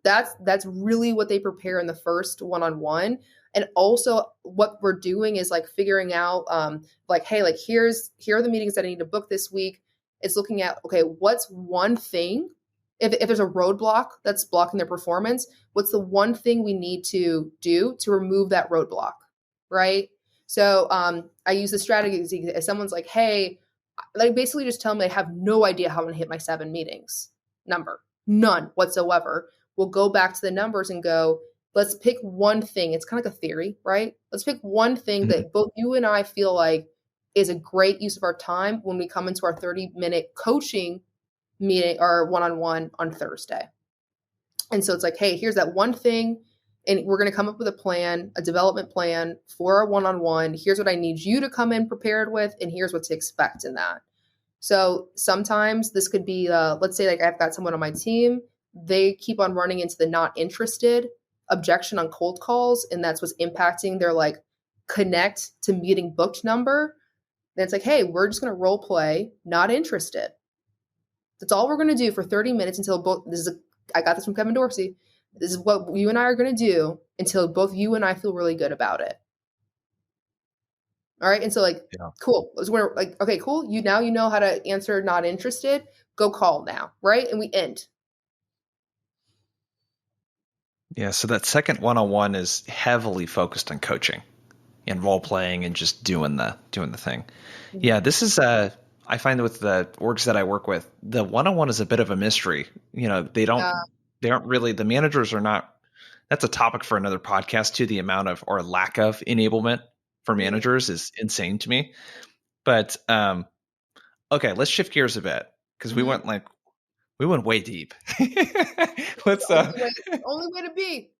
that's really what they prepare in the first one-on-one. And also what we're doing is like figuring out like, hey, like here are the meetings that I need to book this week. It's looking at, okay, what's one thing, if there's a roadblock that's blocking their performance, what's the one thing we need to do to remove that roadblock, right? So I use the strategy if someone's like, hey, like basically just tell them I have no idea how I'm going to hit my 7 meetings number, none whatsoever. We'll go back to the numbers and go, let's pick one thing. It's kind of like a theory, right? Let's pick one thing that both you and I feel like is a great use of our time when we come into our 30-minute coaching meeting or one-on-one on Thursday. And so it's like, hey, here's that one thing. And we're going to come up with a plan, a development plan for a one-on-one. Here's what I need you to come in prepared with, and here's what to expect in that. So sometimes this could be, let's say like I've got someone on my team, they keep on running into the not interested objection on cold calls, and that's what's impacting their like connect to meeting booked number. Then it's like, hey, we're just going to role play not interested. That's all we're going to do for 30 minutes until both, I got this from Kevin Dorsey. This is what you and I are going to do until both you and I feel really good about it. All right. And so like, cool. Like, okay, cool. You know how to answer not interested. Go call now. Right. And we end. Yeah. So that second one-on-one is heavily focused on coaching and role playing and just doing the thing. Mm-hmm. Yeah. This is I find with the orgs that I work with, the one-on-one is a bit of a mystery. You know, they aren't really, the managers are not, that's a topic for another podcast too. The amount of, or lack of enablement for managers is insane to me. But, okay, let's shift gears a bit because we went way deep. Let's, only way to be.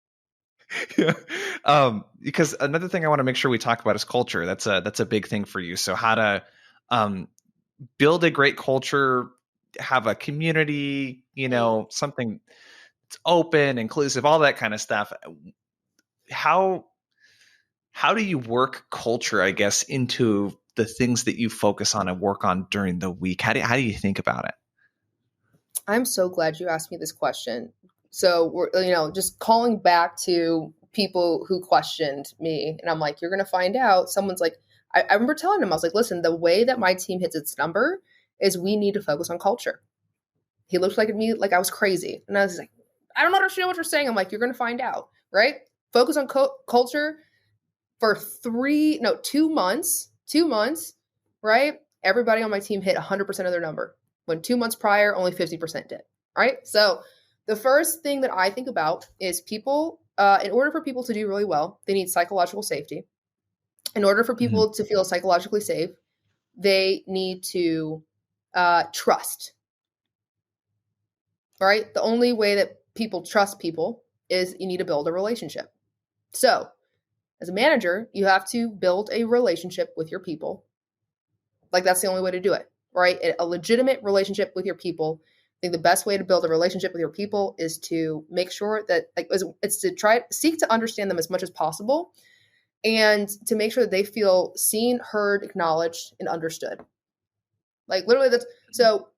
Yeah. Because another thing I want to make sure we talk about is culture. That's a big thing for you. So how to, build a great culture, have a community, something that's open, inclusive, all that kind of stuff. How do you work culture, I guess, into the things that you focus on and work on during the week? How do you think about it? I'm so glad you asked me this question. So we're, just calling back to people who questioned me, and I'm like, you're going to find out. Someone's like, I remember telling him, I was like, listen, the way that my team hits its number is we need to focus on culture. He looked at me like I was crazy. And I was like, I don't understand what you're saying. I'm like, you're going to find out, right? Focus on culture for 2 months, right? Everybody on my team hit 100% of their number. When 2 months prior, only 50% did, right? So the first thing that I think about is people, in order for people to do really well, they need psychological safety. In order for people to feel psychologically safe, they need to trust. All right. The only way that people trust people is you need to build a relationship. So as a manager, you have to build a relationship with your people. Like that's the only way to do it, right? A legitimate relationship with your people. I think the best way to build a relationship with your people is to make sure that it's to seek to understand them as much as possible. and to make sure that they feel seen, heard, acknowledged, and understood. Like literally that's so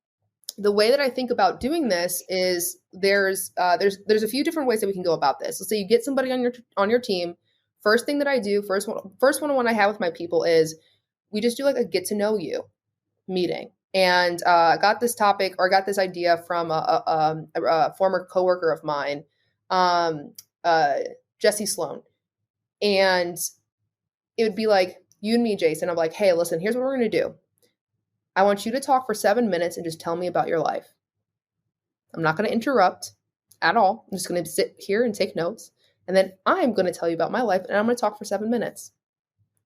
the way that I think about doing this is there's a few different ways that we can go about this. Let's say you get somebody on your team. First thing that I do, first one-on-one I have with my people is we just do like a get to know you meeting. And I got this topic or I got this idea from a former coworker of mine, Jesse Sloan. And it would be like, you and me, Jason. I'm like, hey, listen, here's what we're going to do. I want you to talk for 7 minutes and just tell me about your life. I'm not going to interrupt at all. I'm just going to sit here and take notes. And then I'm going to tell you about my life and I'm going to talk for 7 minutes.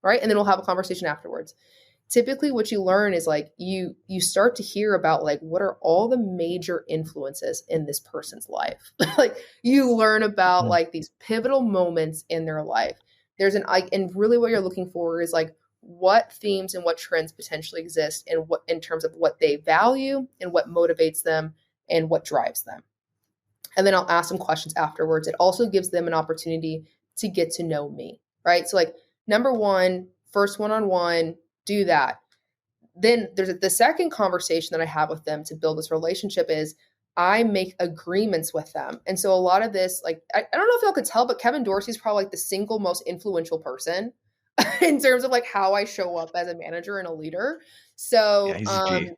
Right? And then we'll have a conversation afterwards. Typically what you learn is like you start to hear about like what are all the major influences in this person's life. Like you learn about like these pivotal moments in their life. And really what you're looking for is like what themes and what trends potentially exist and what in terms of what they value and what motivates them and what drives them. And then I'll ask them questions afterwards. It also gives them an opportunity to get to know me, right? So like number one, first one-on-one, do that. Then there's the second conversation that I have with them to build this relationship is I make agreements with them. And so a lot of this, like, I don't know if y'all could tell, but Kevin Dorsey's probably like the single most influential person in terms of like how I show up as a manager and a leader. So, Yeah, he's a G.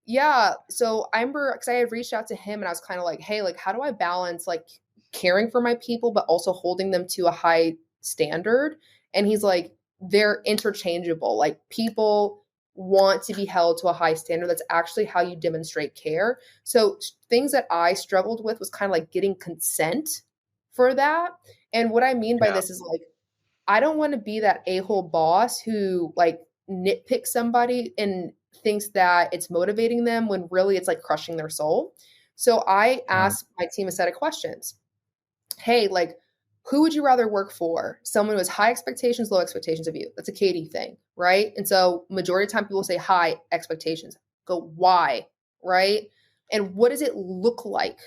yeah. So I remember because I had reached out to him and I was kind of like, hey, like, how do I balance like caring for my people, but also holding them to a high standard? And he's like, they're interchangeable. Like people want to be held to a high standard. That's actually how you demonstrate care. So things that I struggled with was kind of like getting consent for that. And what I mean by this is like, I don't want to be that a-hole boss who like nitpicks somebody and thinks that it's motivating them when really it's like crushing their soul. So I asked my team a set of questions. Hey, like, who would you rather work for? Someone who has high expectations, low expectations of you. That's a Katie thing, right? And so majority of the time people say high expectations. Go, why, right? And what does it look like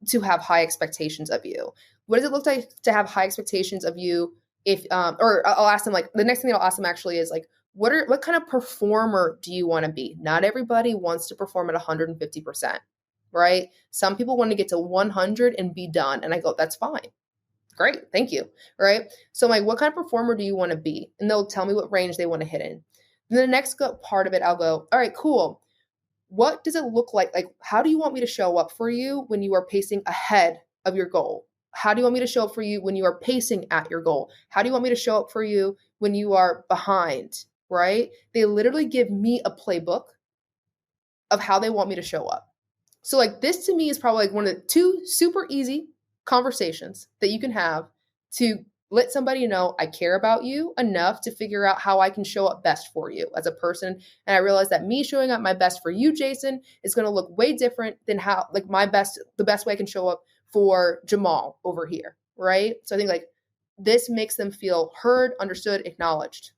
to have high expectations of you? What does it look like to have high expectations of you if, or I'll ask them like, the next thing I'll ask them actually is like, what kind of performer do you want to be? Not everybody wants to perform at 150%, right? Some people want to get to 100 and be done. And I go, that's fine. Great. Thank you. Right. So I'm like, what kind of performer do you want to be? And they'll tell me what range they want to hit in. And then the next part of it, I'll go, all right, cool. What does it look like? Like, how do you want me to show up for you when you are pacing ahead of your goal? How do you want me to show up for you when you are pacing at your goal? How do you want me to show up for you when you are behind? Right. They literally give me a playbook of how they want me to show up. So like this to me is probably like one of the two super easy conversations that you can have to let somebody know I care about you enough to figure out how I can show up best for you as a person. And I realize that me showing up my best for you, Jason, is going to look way different than how like the best way I can show up for Jamal over here. Right. So I think like this makes them feel heard, understood, acknowledged,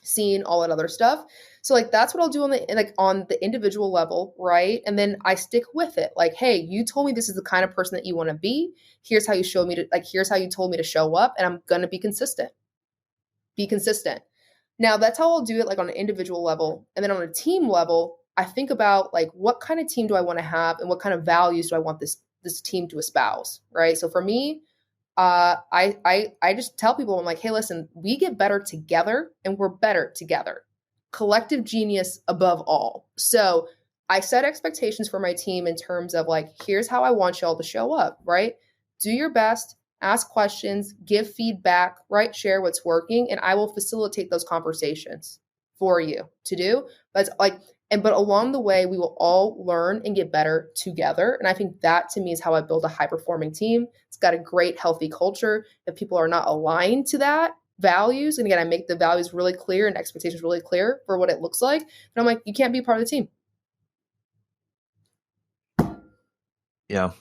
seen, all that other stuff. So like that's what I'll do on the individual level, right? And then I stick with it. Like, hey, you told me this is the kind of person that you want to be. Here's how you show me to like here's how you told me to show up, and I'm gonna be consistent. Be consistent. Now that's how I'll do it like on an individual level. And then on a team level, I think about like what kind of team do I want to have and what kind of values do I want this team to espouse, right? So for me, I just tell people, I'm like, hey, listen, we get better together and we're better together. Collective genius above all. So I set expectations for my team in terms of like, here's how I want y'all to show up, right? Do your best, ask questions, give feedback, right? Share what's working, and I will facilitate those conversations for you to do. But along the way, we will all learn and get better together. And I think that to me is how I build a high performing team. It's got a great, healthy culture. If people are not aligned to that values, and again, I make the values really clear and expectations really clear for what it looks like, and I'm like, you can't be part of the team. Yeah.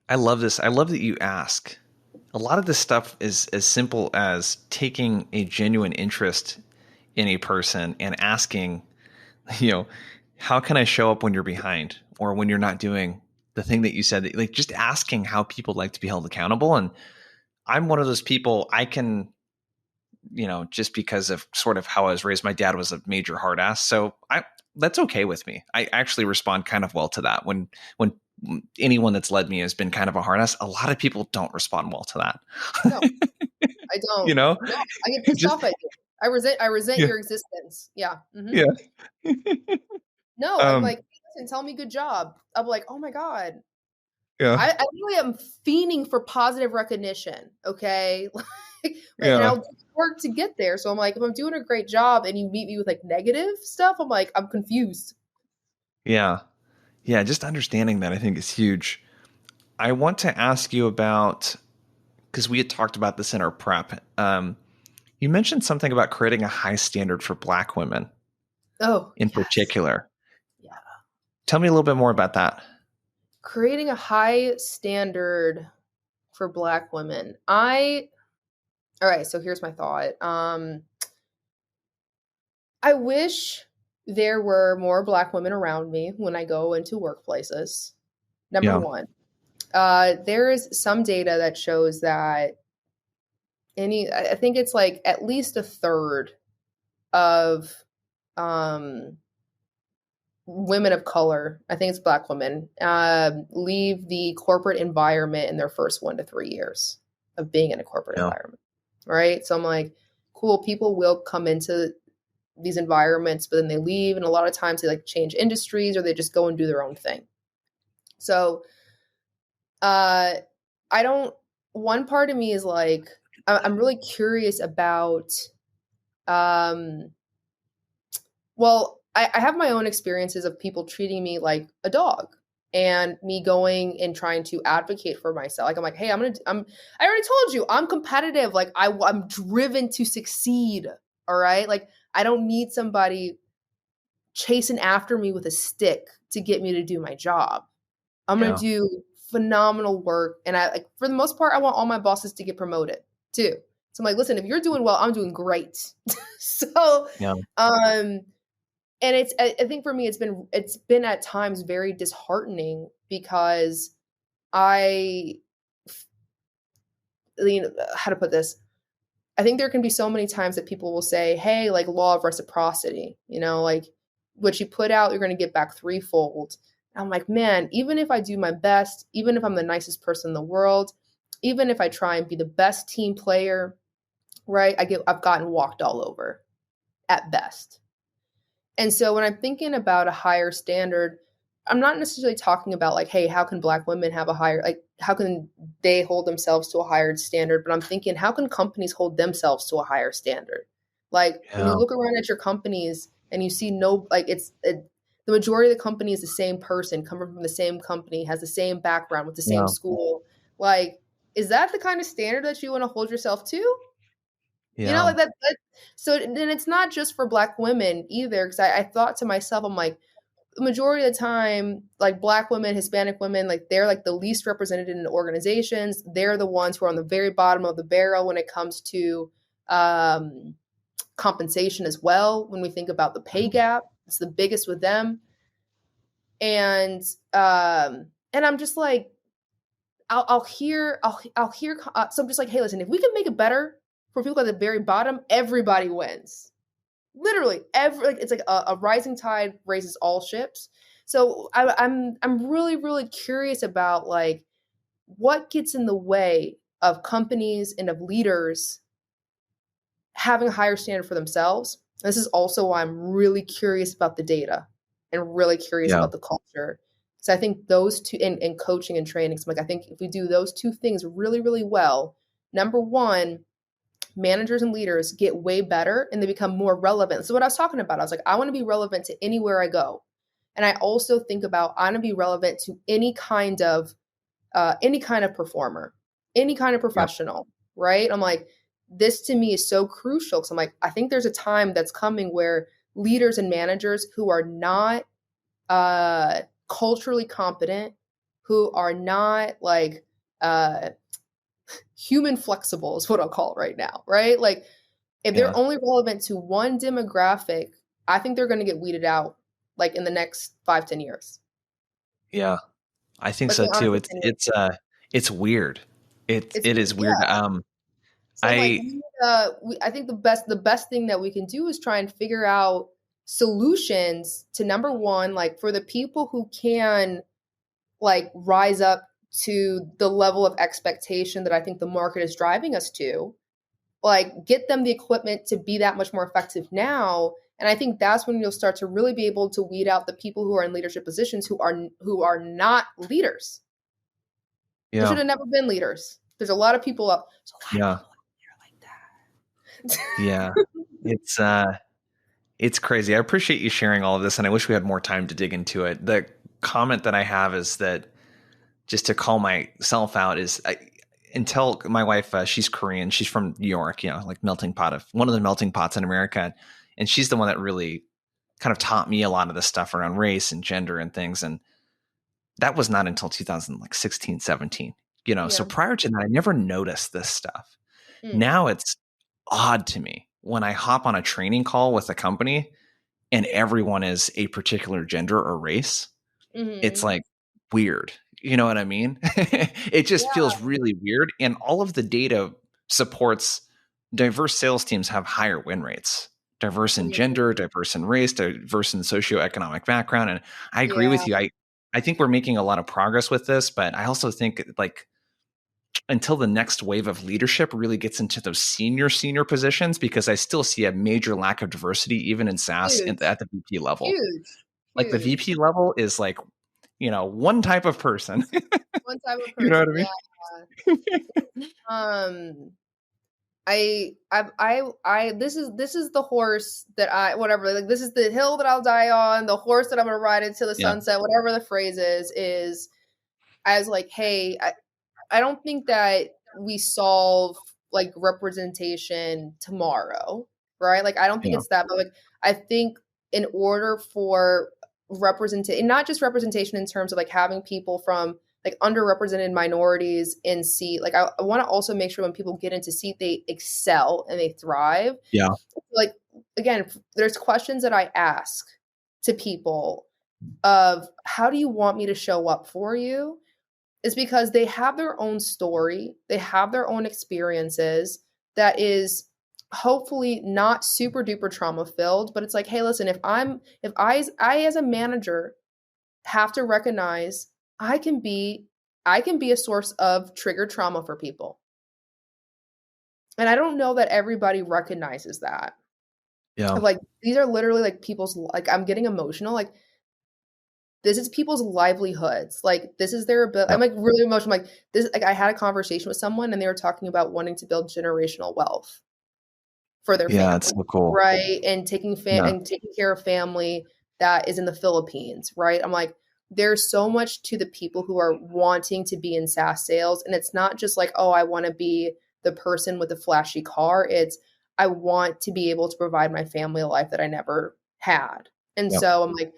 I love this. I love that you ask. A lot of this stuff is as simple as taking a genuine interest in a person and asking, how can I show up when you're behind or when you're not doing the thing that you said, like just asking how people like to be held accountable. And I'm one of those people, I can just because of sort of how I was raised. My dad was a major hard ass, so that's okay with me. I actually respond kind of well to that. When anyone that's led me has been kind of a hard ass, a lot of people don't respond well to that. No, I don't. you know, No, I get pissed just off at you. I resent yeah, your existence. Yeah. yeah, No, I'm um, like, listen, tell me good job. I'm like, oh my God. yeah, I really am fiending for positive recognition. Okay. And yeah, I'll do work to get there. So I'm like, if I'm doing a great job and you meet me with like negative stuff, I'm like, I'm confused. yeah, yeah. Just understanding that I think is huge. I want to ask you about because we had talked about this in our prep. You mentioned something about creating a high standard for Black women Oh, in yes. particular. Yeah. Tell me a little bit more about that. Creating a high standard for Black women. All right, so here's my thought. I wish there were more Black women around me when I go into workplaces. Number Yeah, one, there is some data that shows that I think it's like at least a third of um, women of color, I think it's Black women, leave the corporate environment in their first 1 to 3 years of being in a corporate yeah, environment. Right. So I'm like, cool, people will come into these environments, but then they leave. And a lot of times they like change industries or they just go and do their own thing. So uh, I don't, one part of me is like, I'm really curious about, um, well, I have my own experiences of people treating me like a dog and me going and trying to advocate for myself. Like, I'm like, hey, I already told you, I'm competitive. Like, I'm driven to succeed. All right. Like, I don't need somebody chasing after me with a stick to get me to do my job. I'm going to yeah, do phenomenal work. And I, like, for the most part, I want all my bosses to get promoted too. So I'm like, listen, if you're doing well, I'm doing great. So, yeah, um, and I think for me it's been at times very disheartening because I how to put this, I think there can be so many times that people will say, hey, like law of reciprocity, like what you put out you're going to get back threefold. And I'm like, man, even if I do my best, even if I'm the nicest person in the world, even if I try and be the best team player, right, I've gotten walked all over at best. And so when I'm thinking about a higher standard, I'm not necessarily talking about like, hey, how can Black women have a higher, like, how can they hold themselves to a higher standard? But I'm thinking, how can companies hold themselves to a higher standard? Like when you yeah, look around at your companies and you see no, like the majority of the company is the same person, coming from the same company, has the same background with the same yeah, school. Like, is that the kind of standard that you want to hold yourself to? yeah, Like that. So then it's not just for Black women either. Because I thought to myself, I'm like, the majority of the time, like Black women, Hispanic women, like they're like the least represented in organizations. They're the ones who are on the very bottom of the barrel when it comes to um, compensation as well. When we think about the pay gap, it's the biggest with them. And and I'm just like, I'll hear. So I'm just like, hey, listen, if we can make it better for people at the very bottom, everybody wins. Literally, it's like a rising tide raises all ships. So I'm really really curious about like what gets in the way of companies and of leaders having a higher standard for themselves. This is also why I'm really curious about the data and really curious yeah, about the culture. So I think those two in coaching and training. So like I think if we do those two things really, really well, number one, managers and leaders get way better and they become more relevant. So what I was talking about, I was like, I want to be relevant to anywhere I go. And I also think about I want to be relevant to any kind of performer, any kind of yeah, professional, right? I'm like, this to me is so crucial because I'm like, I think there's a time that's coming where leaders and managers who are not culturally competent, who are not like human flexible, is what I'll call it right now, right? Like, if they're yeah, only relevant to one demographic, I think they're going to get weeded out like in the next 5, 10 years. yeah. I think That's so my honest too. opinion. It's weird. It It's it is weird. yeah. So I'm like, I I think the best thing that we can do is try and figure out solutions to, number one, like for the people who can like rise up to the level of expectation that I think the market is driving us to, like get them the equipment to be that much more effective now. And I think that's when you'll start to really be able to weed out the people who are in leadership positions who are not leaders. They should yeah, have never been leaders. There's a lot of people up. There's a lot of yeah, people out there like that. yeah. It's crazy. I appreciate you sharing all of this, and I wish we had more time to dig into it. The comment that I have is that, just to call myself out, is until my wife, she's Korean, she's from New York, like melting pot of one of the melting pots in America, and she's the one that really kind of taught me a lot of this stuff around race and gender and things. And that was not until 2016, 17. So Yeah. prior to that, I never noticed this stuff. Mm. Now it's odd to me when I hop on a training call with a company and everyone is a particular gender or race. It's Mm-hmm. like weird. You know what I mean? It just Yeah. feels really weird. And all of the data supports diverse sales teams have higher win rates, diverse in Mm. gender, diverse in race, diverse in socioeconomic background. And I agree Yeah. with you. I think we're making a lot of progress with this, but I also think like until the next wave of leadership really gets into those senior positions, because I still see a major lack of diversity even in SaaS at Huge. the VP level. Huge. Like the Huge. VP level is like, one type of person. One type of You know what person. I mean? Yeah. This is the horse that I whatever, like this is the hill that I'll die on, the horse that I'm gonna ride into the Yeah. sunset, whatever the phrase is I was like, hey, I don't think that we solve like representation tomorrow, right? Like I don't think Yeah. it's that, but like I think in order for representation, not just representation in terms of like having people from like underrepresented minorities in seat, like I want to also make sure when people get into seat they excel and they thrive. Yeah. Like again, there's questions that I ask to people of how do you want me to show up for you, is because they have their own story, they have their own experiences that is hopefully not super duper trauma filled, but it's like, hey, listen, if I as a manager have to recognize I can be a source of triggered trauma for people. And I don't know that everybody recognizes that. Yeah. Like these are literally like people's, like I'm getting emotional, like this is people's livelihoods. Like this is their ability. Yeah. I'm like really emotional. Like this, like I had a conversation with someone and they were talking about wanting to build generational wealth for their Yeah. It's family, so cool. right? And Yeah. taking care of family that is in the Philippines, right? I'm like, there's so much to the people who are wanting to be in SaaS sales. And it's not just like, oh, I want to be the person with the flashy car. It's I want to be able to provide my family a life that I never had. And Yeah. so I'm like,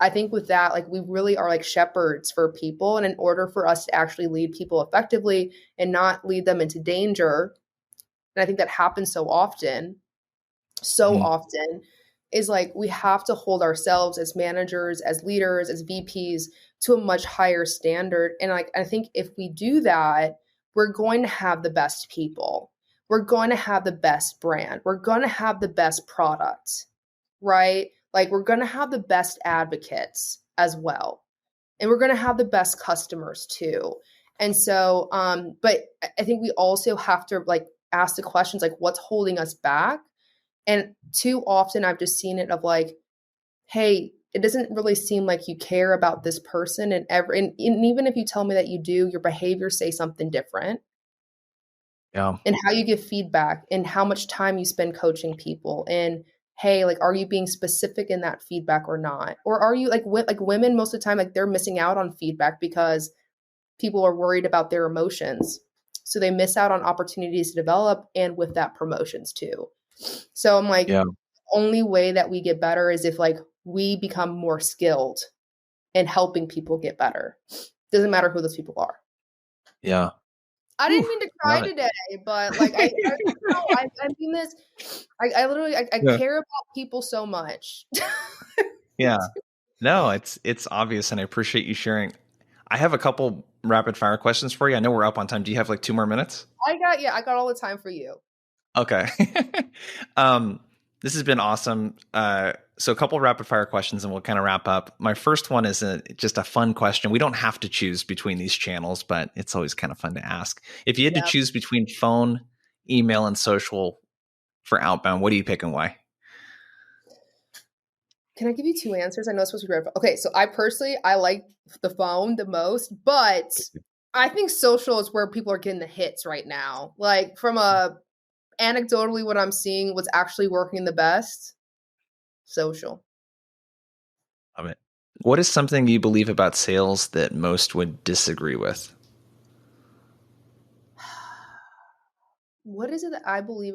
I think with that, like we really are like shepherds for people. And in order for us to actually lead people effectively and not lead them into danger, and I think that happens so Mhm. often, is like we have to hold ourselves as managers, as leaders, as VPs to a much higher standard. And like I think if we do that, we're going to have the best people. We're going to have the best brand. We're going to have the best product, right? Like we're going to have the best advocates as well. And we're going to have the best customers too. And so but I think we also have to like ask the questions like what's holding us back? And too often I've just seen it of like, hey, it doesn't really seem like you care about this person, and even if you tell me that you do, your behaviors say something different. Yeah. And how you give feedback and how much time you spend coaching people, and hey, like are you being specific in that feedback or not, or are you like women most of the time, like they're missing out on feedback because people are worried about their emotions, so they miss out on opportunities to develop, and with that promotions too. So I'm like, Yeah. only way that we get better is if like we become more skilled in helping people get better, doesn't matter who those people are. Yeah. I Whew, didn't mean to cry love today, but like I don't know. I mean this. I literally I it. care about people so much. Yeah. No, it's obvious, and I appreciate you sharing. I have a couple rapid fire questions for you. I know we're up on time. Do you have like 2 more minutes? I got all the time for you. Okay. um, this has been awesome. So a couple rapid fire questions and we'll kind of wrap up. My first one is just a fun question. We don't have to choose between these channels, but it's always kind of fun to ask. If you had to Yeah. choose between phone, email, and social for outbound, what do you pick and why? Can I give you two answers? I know it's supposed to be red. Okay, so I like the phone the most, but I think social is where people are getting the hits right now. Like from anecdotally, what I'm seeing, what's actually working the best, social. Love it. What is something you believe about sales that most would disagree with? What is it that I believe?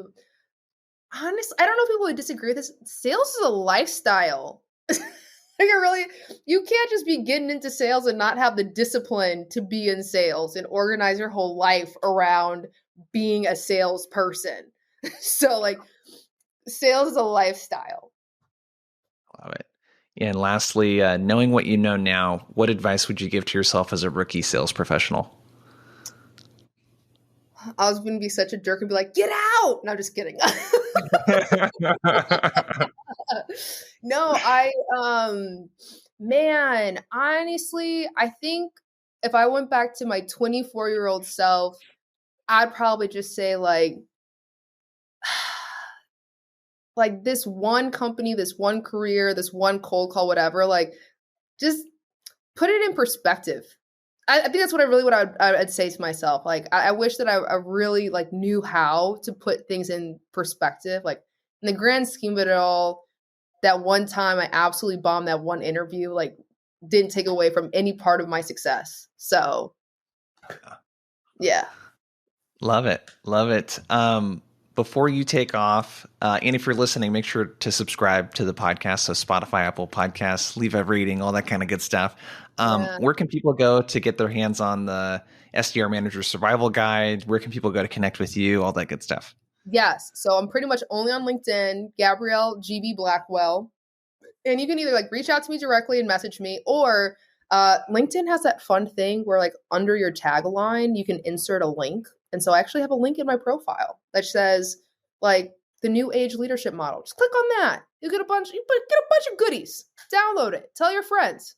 Honestly, I don't know if people would disagree with this. Sales is a lifestyle. Like you can't just be getting into sales and not have the discipline to be in sales and organize your whole life around being a salesperson. So like sales is a lifestyle. Love it. And lastly, knowing what you know now, what advice would you give to yourself as a rookie sales professional? I was going to be such a jerk and be like, get out. No, just kidding. No, man, honestly, I think if I went back to my 24-year-old self, I'd probably just say like this one company, this one career, this one cold call, whatever, like just put it in perspective. I think that's what I'd say to myself. Like, I wish that I really like knew how to put things in perspective. Like in the grand scheme of it all, that one time I absolutely bombed that one interview, like didn't take away from any part of my success. So yeah. Love it. Love it. Before you take off, and if you're listening, make sure to subscribe to the podcast. So Spotify, Apple Podcasts, leave a rating, all that kind of good stuff. Yeah. Where can people go to get their hands on the SDR Manager Survival Guide? Where can people go to connect with you? All that good stuff. Yes. So I'm pretty much only on LinkedIn, Gabrielle GB Blackwell. And you can either like reach out to me directly and message me, or LinkedIn has that fun thing where like under your tagline, you can insert a link. And so I actually have a link in my profile that says like the new age leadership model. Just click on that. You get a bunch of goodies. Download it. Tell your friends.